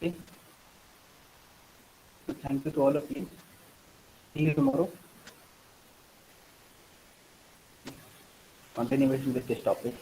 Okay. So thank you to all of you. See you tomorrow. Continuing with this topic.